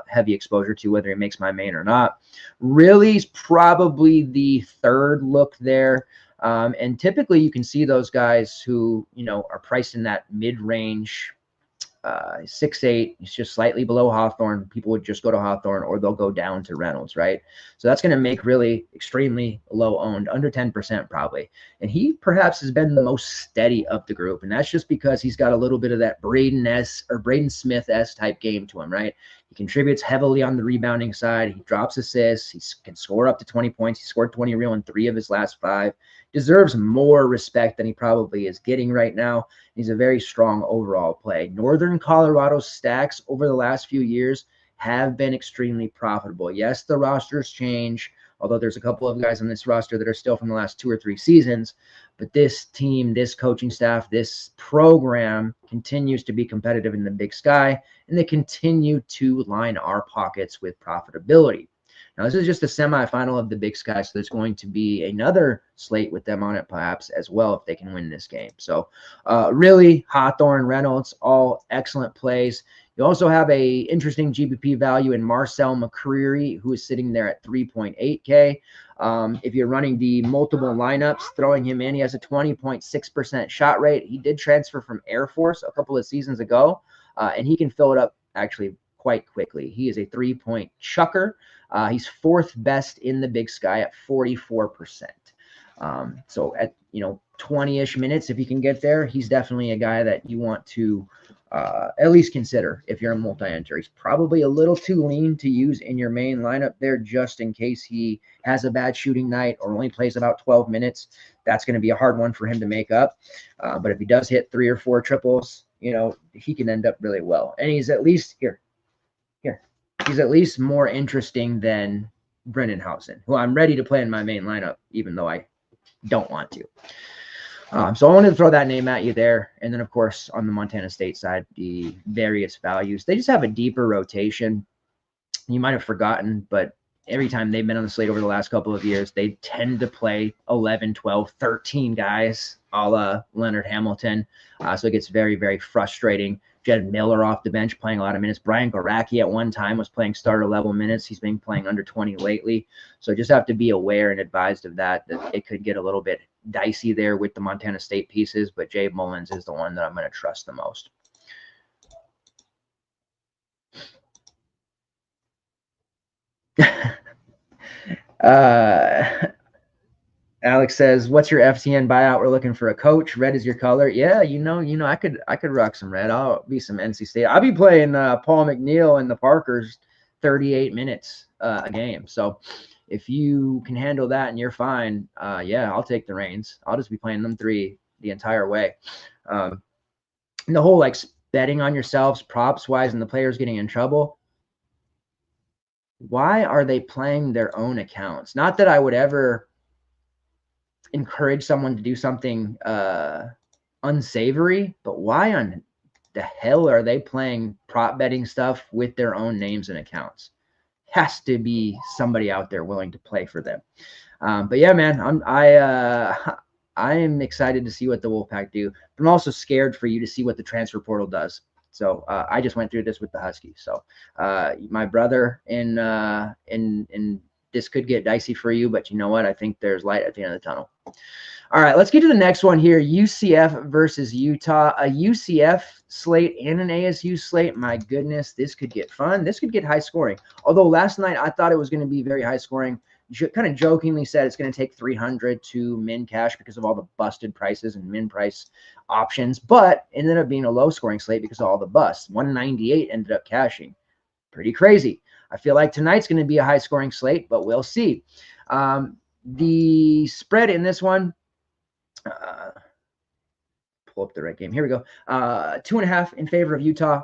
heavy exposure to, whether he makes my main or not. Really's probably the third look there. And typically you can see those guys who, are priced in that mid-range 6'8", he's just slightly below Hawthorne. People would just go to Hawthorne or they'll go down to Reynolds, right? So that's going to make Really extremely low owned, under 10% probably. And he perhaps has been the most steady of the group. And that's just because he's got a little bit of that Braden Smith-esque type game to him, right? He contributes heavily on the rebounding side. He drops assists. He can score up to 20 points. He scored 20 real in 3 of his last 5. Deserves more respect than he probably is getting right now. He's a very strong overall play. Northern Colorado's stacks over the last few years have been extremely profitable. Yes, the rosters change, although there's a couple of guys on this roster that are still from the last 2 or 3 seasons. But this team, this coaching staff, this program continues to be competitive in the Big Sky, and they continue to line our pockets with profitability. Now, this is just a semifinal of the Big Sky, so there's going to be another slate with them on it perhaps as well if they can win this game. So Really, Hawthorne, Reynolds, all excellent plays. You also have a interesting GPP value in Marcel McCreary, who is sitting there at 3.8K. If you're running the multiple lineups, throwing him in, he has a 20.6% shot rate. He did transfer from Air Force a couple of seasons ago, and he can fill it up actually quite quickly. He is a 3-point chucker. He's 4th best in the Big Sky at 44%. So at 20-ish minutes, if you can get there, he's definitely a guy that you want to at least consider if you're a multi-enter. He's probably a little too lean to use in your main lineup there, just in case he has a bad shooting night or only plays about 12 minutes. That's going to be a hard one for him to make up. But if he does hit 3 or 4 triples, he can end up really well. And he's at least here. He's at least more interesting than Brendenhausen, who I'm ready to play in my main lineup, even though I don't want to. So I wanted to throw that name at you there. And then, of course, on the Montana State side, the various values. They just have a deeper rotation. You might have forgotten, but every time they've been on the slate over the last couple of years, they tend to play 11, 12, 13 guys, a la Leonard Hamilton. So it gets very, very frustrating. Jed Miller off the bench playing a lot of minutes. Brian Goracki at one time was playing starter level minutes. He's been playing under 20 lately. So just have to be aware and advised of that it could get a little bit dicey there with the Montana State pieces, but Jay Mullins is the one that I'm going to trust the most. Alex says, "What's your FTN buyout? We're looking for a coach. Red is your color." Yeah, I could rock some red. I'll be some NC State. I'll be playing Paul McNeil and the Parkers 38 minutes a game. So if you can handle that and you're fine, yeah, I'll take the reins. I'll just be playing them 3 the entire way. And the whole betting on yourselves, props wise, and the players getting in trouble. Why are they playing their own accounts? Not that I would ever encourage someone to do something unsavory, but why on the hell are they playing prop betting stuff with their own names and accounts? has to be somebody out there willing to play for them. But yeah, man, I am excited to see what the Wolfpack do. But I'm also scared for you to see what the transfer portal does. So I just went through this with the Huskies. So my brother, in this could get dicey for you, but you know what? I think there's light at the end of the tunnel. All right, let's get to the next one here. UCF versus Utah. A UCF slate and an ASU slate. My goodness, this could get fun. This could get high scoring. Although last night I thought it was going to be very high scoring. Kind of jokingly said it's going to take 300 to min cash because of all the busted prices and min price options, but it ended up being a low scoring slate because of all the busts. 198 ended up cashing. Pretty crazy. I feel like tonight's going to be a high scoring slate, but we'll see. The spread in this one, pull up the right game. Here we go. 2.5 in favor of Utah.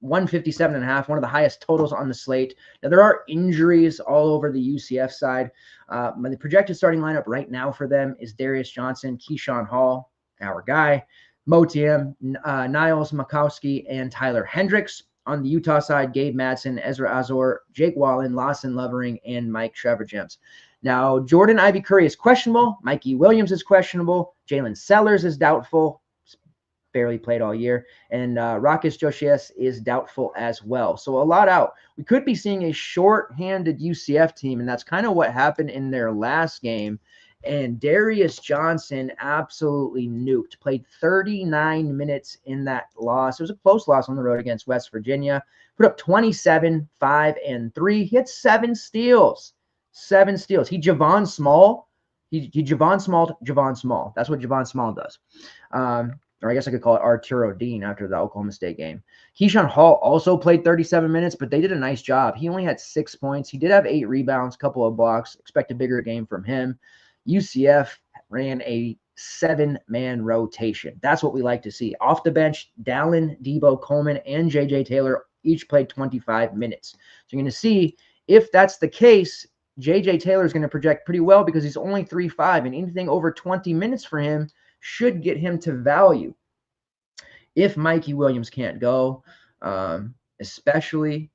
157.5, one of the highest totals on the slate. Now, there are injuries all over the UCF side. The projected starting lineup right now for them is Darius Johnson, Keyshawn Hall, our guy, Motiam, Niles Makowski, and Tyler Hendricks. On the Utah side, Gabe Madsen, Ezra Azor, Jake Wallen, Lawson Lovering, and Mike Trevorgems. Now, Jordan Ivy Curry is questionable. Mikey Williams is questionable. Jalen Sellers is doubtful. Barely played all year. And Rakesh Joshias is doubtful as well. So a lot out. We could be seeing a short-handed UCF team, and that's kind of what happened in their last game. And Darius Johnson absolutely nuked. Played 39 minutes in that loss. It was a close loss on the road against West Virginia. Put up 27, 5, and 3. He had 7 steals. 7 steals. He Javon Small. He Javon Small. That's what Javon Small does. Or I guess I could call it Arturo Dean after the Oklahoma State game. Keyshawn Hall also played 37 minutes, but they did a nice job. He only had 6 points. He did have 8 rebounds, couple of blocks. Expect a bigger game from him. UCF ran a 7-man rotation. That's what we like to see. Off the bench, Dallin, Debo Coleman, and J.J. Taylor each played 25 minutes. So you're going to see if that's the case, J.J. Taylor is going to project pretty well because he's only 3'5", and anything over 20 minutes for him should get him to value. If Mikey Williams can't go, especially,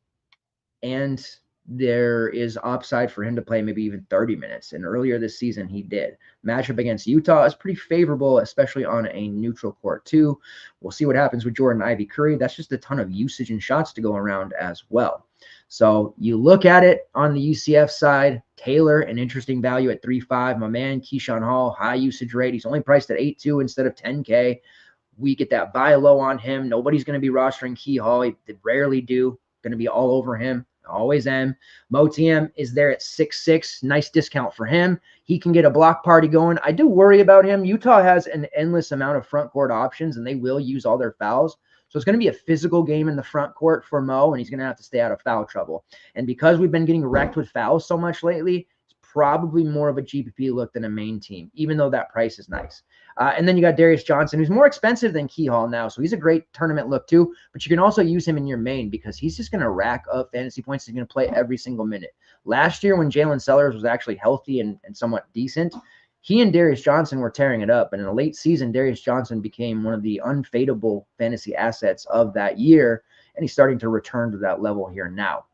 and there is upside for him to play maybe even 30 minutes. And earlier this season, he did. Matchup against Utah is pretty favorable, especially on a neutral court too. We'll see what happens with Jordan Ivy Curry. That's just a ton of usage and shots to go around as well. So you look at it on the UCF side, Taylor, an interesting value at 3.5. My man, Keyshawn Hall, high usage rate. He's only priced at 8.2 instead of 10K. We get that buy low on him. Nobody's going to be rostering Key Hall. They rarely do. Going to be all over him. Always am. Motiam is there at 6'6". Nice discount for him. He can get a block party going. I do worry about him. Utah has an endless amount of front court options, and they will use all their fouls. So it's going to be a physical game in the front court for Mo, and he's going to have to stay out of foul trouble. And because we've been getting wrecked with fouls so much lately, it's probably more of a GPP look than a main team, even though that price is nice. And then you got Darius Johnson, who's more expensive than Key Hall now. So he's a great tournament look too, but you can also use him in your main because he's just going to rack up fantasy points. He's going to play every single minute. Last year when Jalen Sellers was actually healthy and somewhat decent, he and Darius Johnson were tearing it up. And in the late season, Darius Johnson became one of the unfadable fantasy assets of that year, and he's starting to return to that level here now.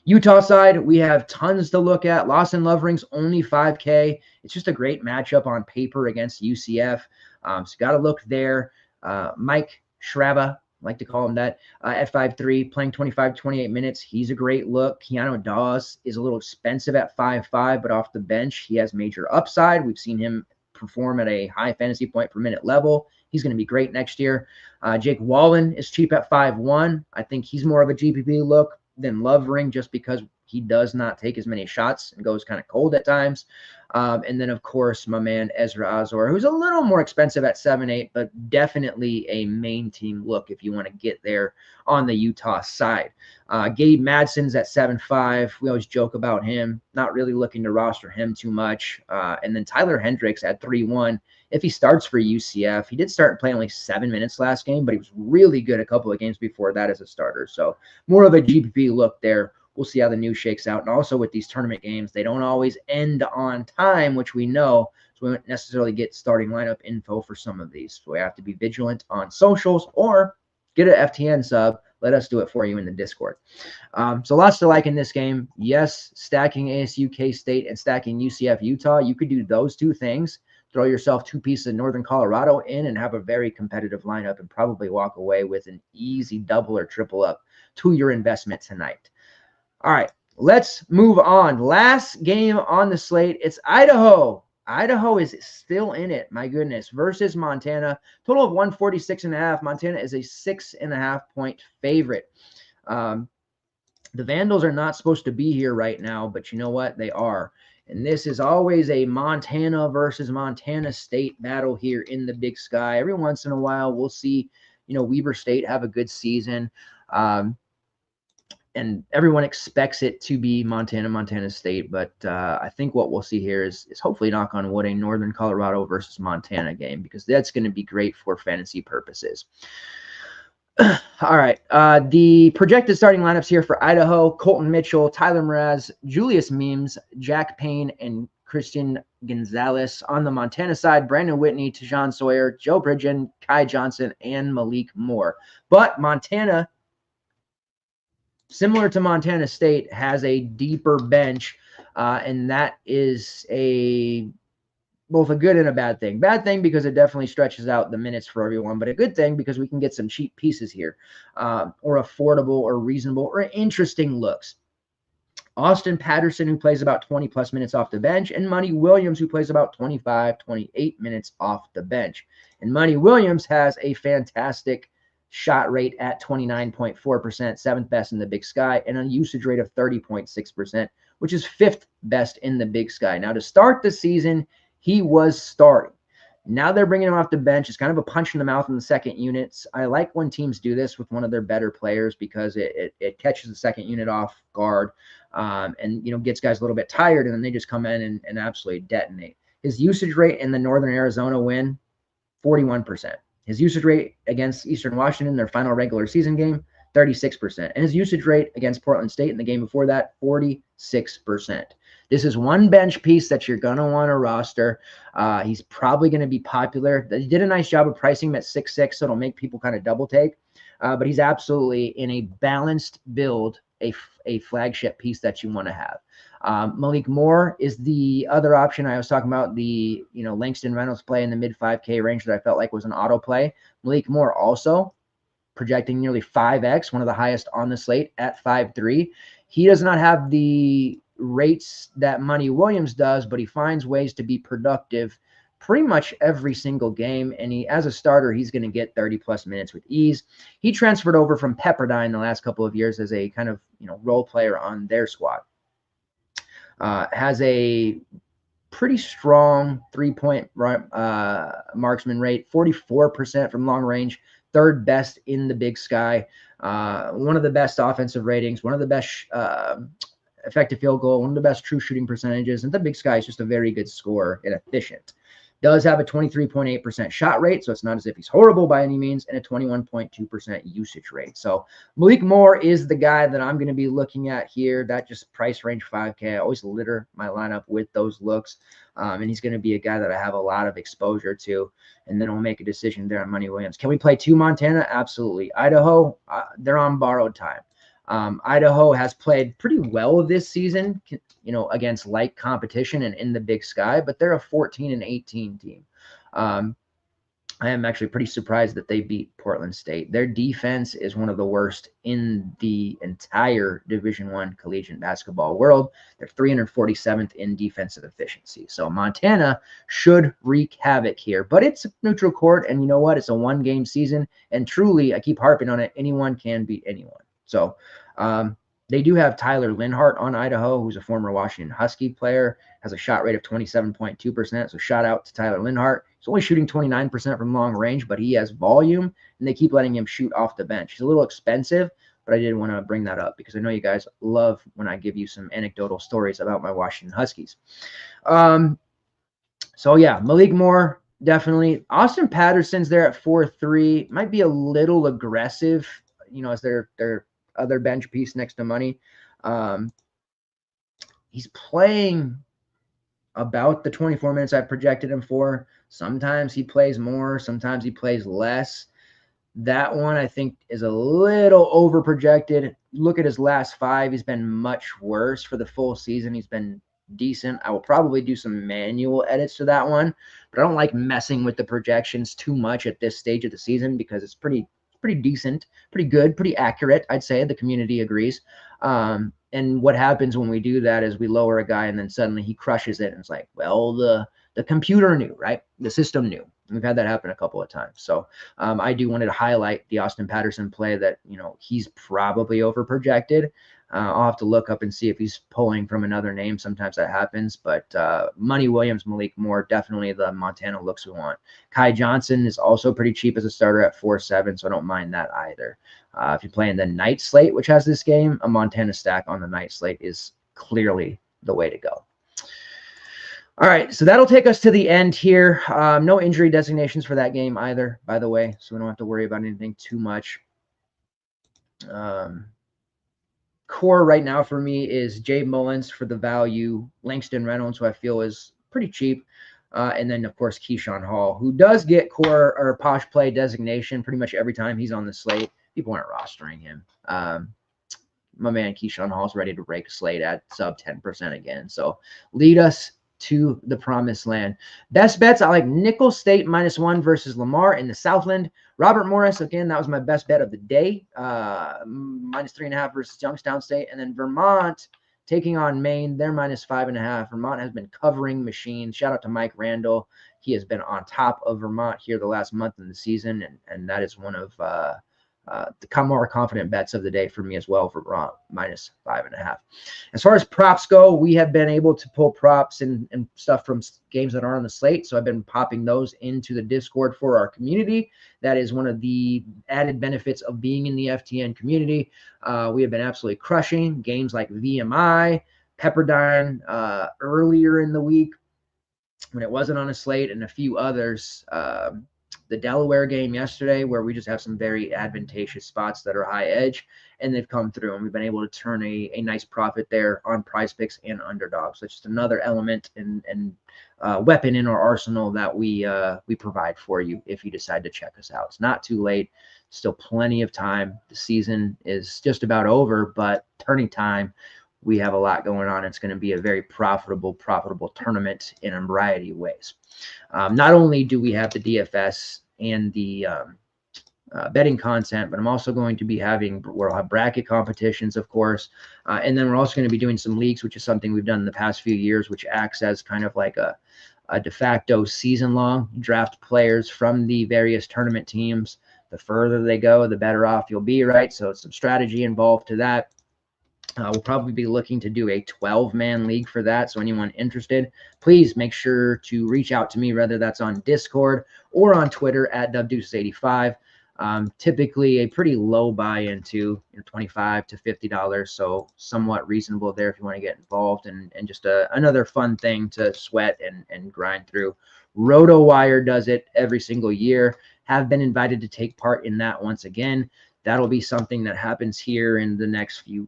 Utah side, we have tons to look at. Lawson Lovering's only 5K. It's just a great matchup on paper against UCF. So got to look there. Mike Shrava, I like to call him that, at 5'3", playing 25, 28 minutes. He's a great look. Keanu Dawes is a little expensive at 5'5", but off the bench, he has major upside. We've seen him perform at a high fantasy point per minute level. He's going to be great next year. Jake Wallen is cheap at 5'1". I think he's more of a GPP look than Lovering just because he does not take as many shots and goes kind of cold at times. And then, of course, my man Ezra Azor, who's a little more expensive at 7'8", but definitely a main team look if you want to get there on the Utah side. Gabe Madsen's at 7'5". We always joke about him, not really looking to roster him too much. And then Tyler Hendricks at 3'1". If he starts for UCF, he did start playing only 7 minutes last game, but he was really good a couple of games before that as a starter. So more of a GPP look there. We'll see how the news shakes out. And also with these tournament games, they don't always end on time, which we know. So we won't necessarily get starting lineup info for some of these. So we have to be vigilant on socials or get an FTN sub let us do it for you in the Discord. So lots to like in this game. Yes, stacking ASU, K-State, and stacking UCF, Utah. You could do those two things. Throw yourself 2 pieces of Northern Colorado in and have a very competitive lineup and probably walk away with an easy double or triple up to your investment tonight. All right, let's move on. Last game on the slate. It's Idaho. Idaho is still in it, my goodness, versus Montana. Total of 146.5. Montana is a 6.5 point favorite. The Vandals are not supposed to be here right now, but you know what? They are. And this is always a Montana versus Montana State battle here in the Big Sky. Every once in a while, we'll see, Weber State have a good season. And everyone expects it to be Montana State. But I think what we'll see here is hopefully, knock on wood, a Northern Colorado versus Montana game, because that's going to be great for fantasy purposes. All right. The projected starting lineups here for Idaho: Colton Mitchell, Tyler Mraz, Julius Mims, Jack Payne, and Christian Gonzalez. On the Montana side, Brandon Whitney, Tajon Sawyer, Joe Bridgen, Kai Johnson, and Malik Moore. But Montana, similar to Montana State, has a deeper bench, and that is both a good and a bad thing. Bad thing because it definitely stretches out the minutes for everyone, but a good thing because we can get some cheap pieces here, or affordable or reasonable or interesting looks. Austin Patterson, who plays about 20 plus minutes off the bench, and Money Williams, who plays about 25, 28 minutes off the bench. And Money Williams has a fantastic shot rate at 29.4%, 7th best in the Big Sky, and a usage rate of 30.6%, which is 5th best in the Big Sky. Now, to start the season, he was starting. Now they're bringing him off the bench. It's kind of a punch in the mouth in the second units. I like when teams do this with one of their better players because it catches the second unit off guard, and gets guys a little bit tired, and then they just come in and absolutely detonate. His usage rate in the Northern Arizona win, 41%. His usage rate against Eastern Washington, their final regular season game, 36%. And his usage rate against Portland State in the game before that, 46%. This is one bench piece that you're going to want to roster. He's probably going to be popular. He did a nice job of pricing him at 6'6", so it'll make people kind of double take. But he's absolutely in a balanced build, a flagship piece that you want to have. Malik Moore is the other option. I was talking about the Langston Reynolds play in the mid 5K range that I felt like was an auto play. Malik Moore also projecting nearly 5x, one of the highest on the slate at 5'3". He does not have the rates that Money Williams does, but he finds ways to be productive pretty much every single game. And as a starter, he's going to get 30 plus minutes with ease. He transferred over from Pepperdine the last couple of years as a kind of, role player on their squad. Has a pretty strong 3-point marksman rate, 44% from long range, 3rd best in the Big Sky. One of the best offensive ratings, one of the best effective field goal, one of the best true shooting percentages. And the Big Sky is just a very good scorer and efficient. Does have a 23.8% shot rate, so it's not as if he's horrible by any means, and a 21.2% usage rate. So Malik Moore is the guy that I'm going to be looking at here. That just price range 5K. I always litter my lineup with those looks, and he's going to be a guy that I have a lot of exposure to, and then we'll make a decision there on Money Williams. Can we play 2 Montana? Absolutely. Idaho, they're on borrowed time. Idaho has played pretty well this season, against light competition and in the Big Sky, but they're a 14-18 team. I am actually pretty surprised that they beat Portland State. Their defense is one of the worst in the entire Division I collegiate basketball world. They're 347th in defensive efficiency. So Montana should wreak havoc here, but it's a neutral court, and you know what? It's a 1-game season, and truly, I keep harping on it, anyone can beat anyone. So they do have Tyler Linhart on Idaho, who's a former Washington Husky player, has a shot rate of 27.2%. So shout out to Tyler Linhart. He's only shooting 29% from long range, but he has volume, and they keep letting him shoot off the bench. He's a little expensive, but I did want to bring that up because I know you guys love when I give you some anecdotal stories about my Washington Huskies. So yeah, Malik Moore, definitely. Austin Patterson's there at 4'3". Might be a little aggressive, as their other bench piece next to Money. He's playing about the 24 minutes I projected him for. Sometimes he plays more, sometimes he plays less. That one I think is a little over projected. Look at his last 5. He's been much worse for the full season. He's been decent. I will probably do some manual edits to that one, but I don't like messing with the projections too much at this stage of the season because it's pretty decent, pretty good, pretty accurate. I'd say the community agrees. And what happens when we do that is we lower a guy and then suddenly he crushes it. And it's like, well, the computer knew, right? The system knew. We've had that happen a couple of times. So I do wanted to highlight the Austin Patterson play that, he's probably over projected. I'll have to look up and see if he's pulling from another name. Sometimes that happens, but Money Williams, Malik Moore, definitely the Montana looks we want. Kai Johnson is also pretty cheap as a starter at 4.7, so I don't mind that either. If you're playing the night slate, which has this game, a Montana stack on the night slate is clearly the way to go. All right, so that'll take us to the end here. No injury designations for that game either, by the way, so we don't have to worry about anything too much. Core right now for me is Jay Mullins for the value, Langston Reynolds, who I feel is pretty cheap, and then, of course, Keyshawn Hall, who does get core or posh play designation pretty much every time he's on the slate. People aren't rostering him. My man Keyshawn Hall is ready to break a slate at sub 10% again, so lead us to the promised land. Best bets, I like Nicholls State -1 versus Lamar in the Southland. Robert Morris, again, that was my best bet of the day. -3.5 versus Youngstown State. And then Vermont taking on Maine. They're -5.5. Vermont has been covering machines. Shout out to Mike Randall. He has been on top of Vermont here the last month in the season. And that is one of the more confident bets of the day for me as well for Vermont, -5.5. As far as props go, we have been able to pull props and stuff from games that are on the slate. So I've been popping those into the Discord for our community. That is one of the added benefits of being in the FTN community. We have been absolutely crushing games like VMI, Pepperdine earlier in the week when it wasn't on a slate, and a few others. The Delaware game yesterday, where we just have some very advantageous spots that are high edge, and they've come through, and we've been able to turn a nice profit there on Prize Picks and underdogs. So it's just another element and weapon in our arsenal that we provide for you if you decide to check us out. It's not too late. Still plenty of time. The season is just about over, but turning time, we have a lot going on. It's going to be a very profitable tournament in a variety of ways. Not only do we have the DFS and the betting content, but I'm also going to be we'll have bracket competitions, of course. And then we're also going to be doing some leagues, which is something we've done in the past few years, which acts as kind of like a de facto season-long draft players from the various tournament teams. The further they go, the better off you'll be, right? So some strategy involved to that. We'll probably be looking to do a 12-man league for that. So anyone interested, please make sure to reach out to me, whether that's on Discord or on Twitter at Dubdeuces85. Typically a pretty low buy-in to $25 to $50. So somewhat reasonable there if you want to get involved, and just another fun thing to sweat and grind through. RotoWire does it every single year. Have been invited to take part in that once again. That'll be something that happens here in the next few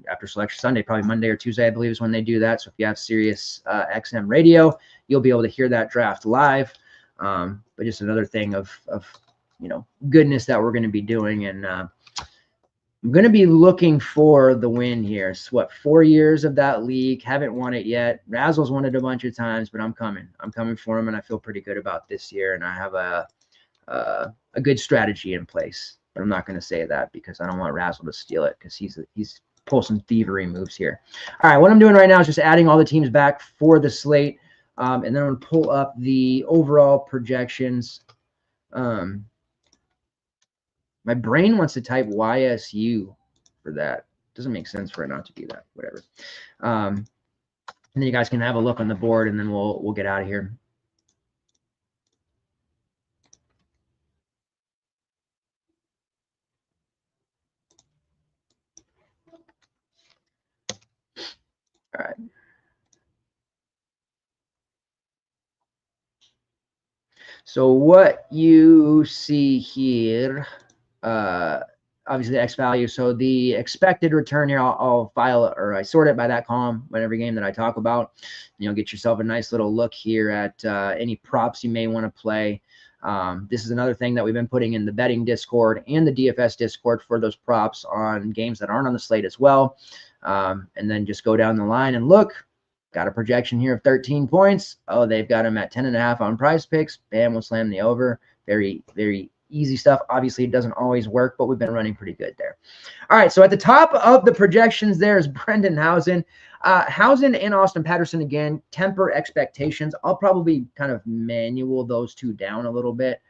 after Selection Sunday, probably Monday or Tuesday, I believe, is when they do that. So if you have Sirius XM radio, you'll be able to hear that draft live. But just another thing of goodness that we're going to be doing. And I'm going to be looking for the win here. It's 4 years of that league. Haven't won it yet. Razzle's won it a bunch of times, but I'm coming for him, and I feel pretty good about this year. And I have a good strategy in place. But I'm not going to say that because I don't want Razzle to steal it, because he's pull some thievery moves here. All right, what I'm doing right now is just adding all the teams back for the slate, and then I'm going to pull up the overall projections. My brain wants to type YSU for that. Doesn't make sense for it not to do that. Whatever. And then you guys can have a look on the board, and then we'll get out of here. All right. So what you see here, obviously the X value. So the expected return here, I'll file it, or I sort it by that column when every game that I talk about. Get yourself a nice little look here at any props you may want to play. This is another thing that we've been putting in the betting Discord and the DFS Discord for those props on games that aren't on the slate as well. And then just go down the line and look. Got a projection here of 13 points. Oh, they've got them at 10.5 on Prize Picks. Bam, we'll slam the over. Very, very easy stuff. Obviously, it doesn't always work, but we've been running pretty good there. All right, so at the top of the projections there is Brendan Housen. Housen and Austin Patterson, again, temper expectations. I'll probably kind of manual those two down a little bit.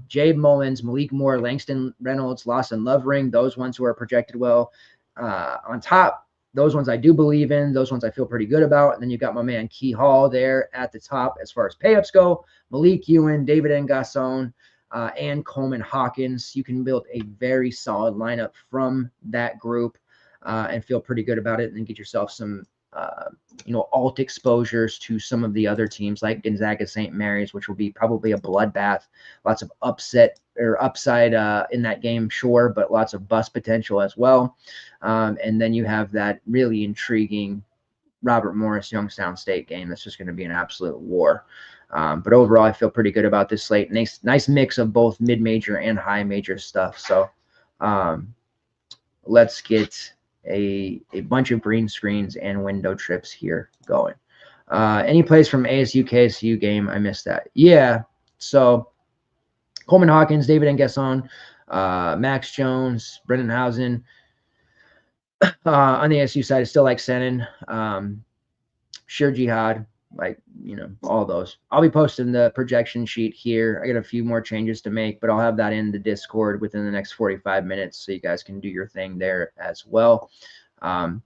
Jabe Mullins, Malik Moore, Langston Reynolds, Lawson Lovering, those ones who are projected well. On top, those ones I do believe in. Those ones I feel pretty good about. And then you got my man Key Hall there at the top as far as payups go. Malik Ewan, David Ngason, and Coleman Hawkins. You can build a very solid lineup from that group and feel pretty good about it, and then get yourself some alt exposures to some of the other teams like Gonzaga St. Mary's, which will be probably a bloodbath. Lots of upside in that game, sure, but lots of bust potential as well. And then you have that really intriguing Robert Morris Youngstown State game. That's just going to be an absolute war. But overall, I feel pretty good about this slate. Nice mix of both mid-major and high-major stuff. So let's get a bunch of green screens and window trips here going. Any plays from ASU KSU game? I missed that. Yeah. So Coleman Hawkins, David Ngason, Max Jones, Brendan Housen. On the ASU side, I still like Senin, Shir Jihad, all those. I'll be posting the projection sheet here. I got a few more changes to make, but I'll have that in the Discord within the next 45 minutes so you guys can do your thing there as well. And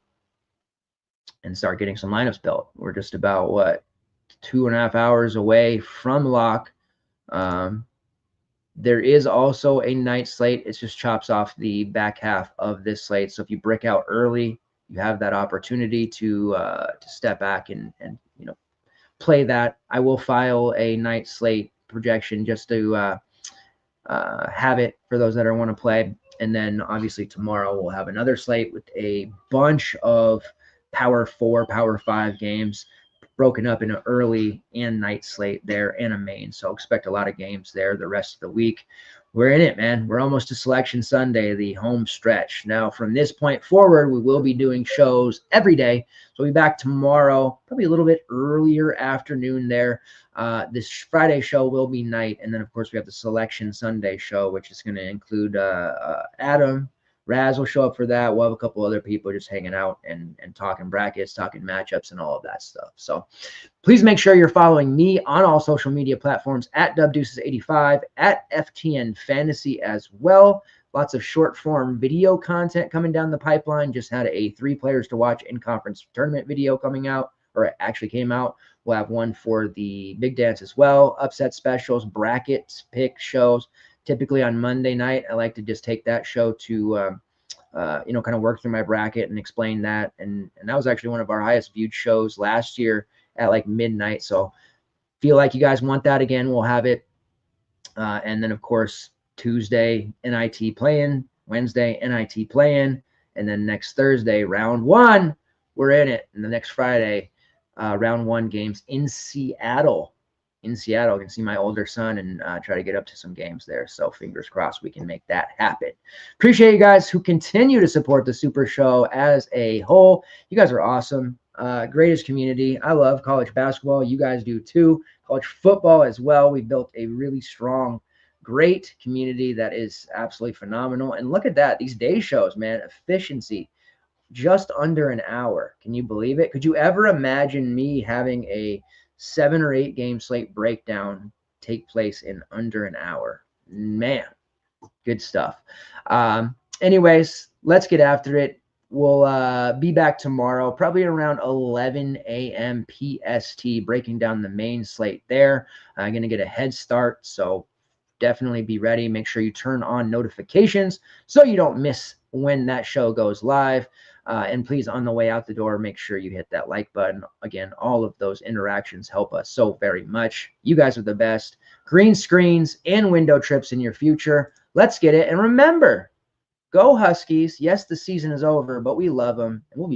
start getting some lineups built. We're just about, 2.5 hours away from lock. There is also a night slate. It just chops off the back half of this slate. So if you brick out early, you have that opportunity to step back and play that. I will file a night slate projection just to have it for those that want to play. And then obviously tomorrow we'll have another slate with a bunch of Power 4, Power 5 games broken up in an early and night slate there and a main. So expect a lot of games there the rest of the week. We're in it, man. We're almost to Selection Sunday, the home stretch. Now, from this point forward, we will be doing shows every day. So we'll be back tomorrow, probably a little bit earlier afternoon there. This Friday show will be night. And then, of course, we have the Selection Sunday show, which is going to include Adam. Raz will show up for that. We'll have a couple other people just hanging out and talking brackets, talking matchups, and all of that stuff. So please make sure you're following me on all social media platforms at DubDeuces85, at FTN Fantasy as well. Lots of short form video content coming down the pipeline. Just had a 3 players to watch in conference tournament video coming out, or it actually came out. We'll have one for the big dance as well. Upset specials, brackets, pick shows. Typically on Monday night, I like to just take that show to, kind of work through my bracket and explain that. And that was actually one of our highest viewed shows last year at midnight. So feel like you guys want that again, we'll have it. And then, of course, Tuesday, NIT play-in, Wednesday, NIT play-in, and then next Thursday, round 1, we're in it. And the next Friday, round 1 games in Seattle. I can see my older son and try to get up to some games there. So fingers crossed we can make that happen. Appreciate you guys who continue to support the Super Show as a whole. You guys are awesome. Greatest community. I love college basketball. You guys do too. College football as well. We built a really strong, great community that is absolutely phenomenal. And look at that. These day shows, man. Efficiency. Just under an hour. Can you believe it? Could you ever imagine me having a 7 or 8 game slate breakdown take place in under an hour? Man, good stuff. Anyways, let's get after it. We'll be back tomorrow, probably around 11 a.m. PST, breaking down the main slate there. I'm going to get a head start, so definitely be ready. Make sure you turn on notifications so you don't miss when that show goes live. And please, on the way out the door, make sure you hit that like button. Again, all of those interactions help us so very much. You guys are the best. Green screens and window trips in your future. Let's get it. And remember, go Huskies. Yes, the season is over, but we love them. And we'll be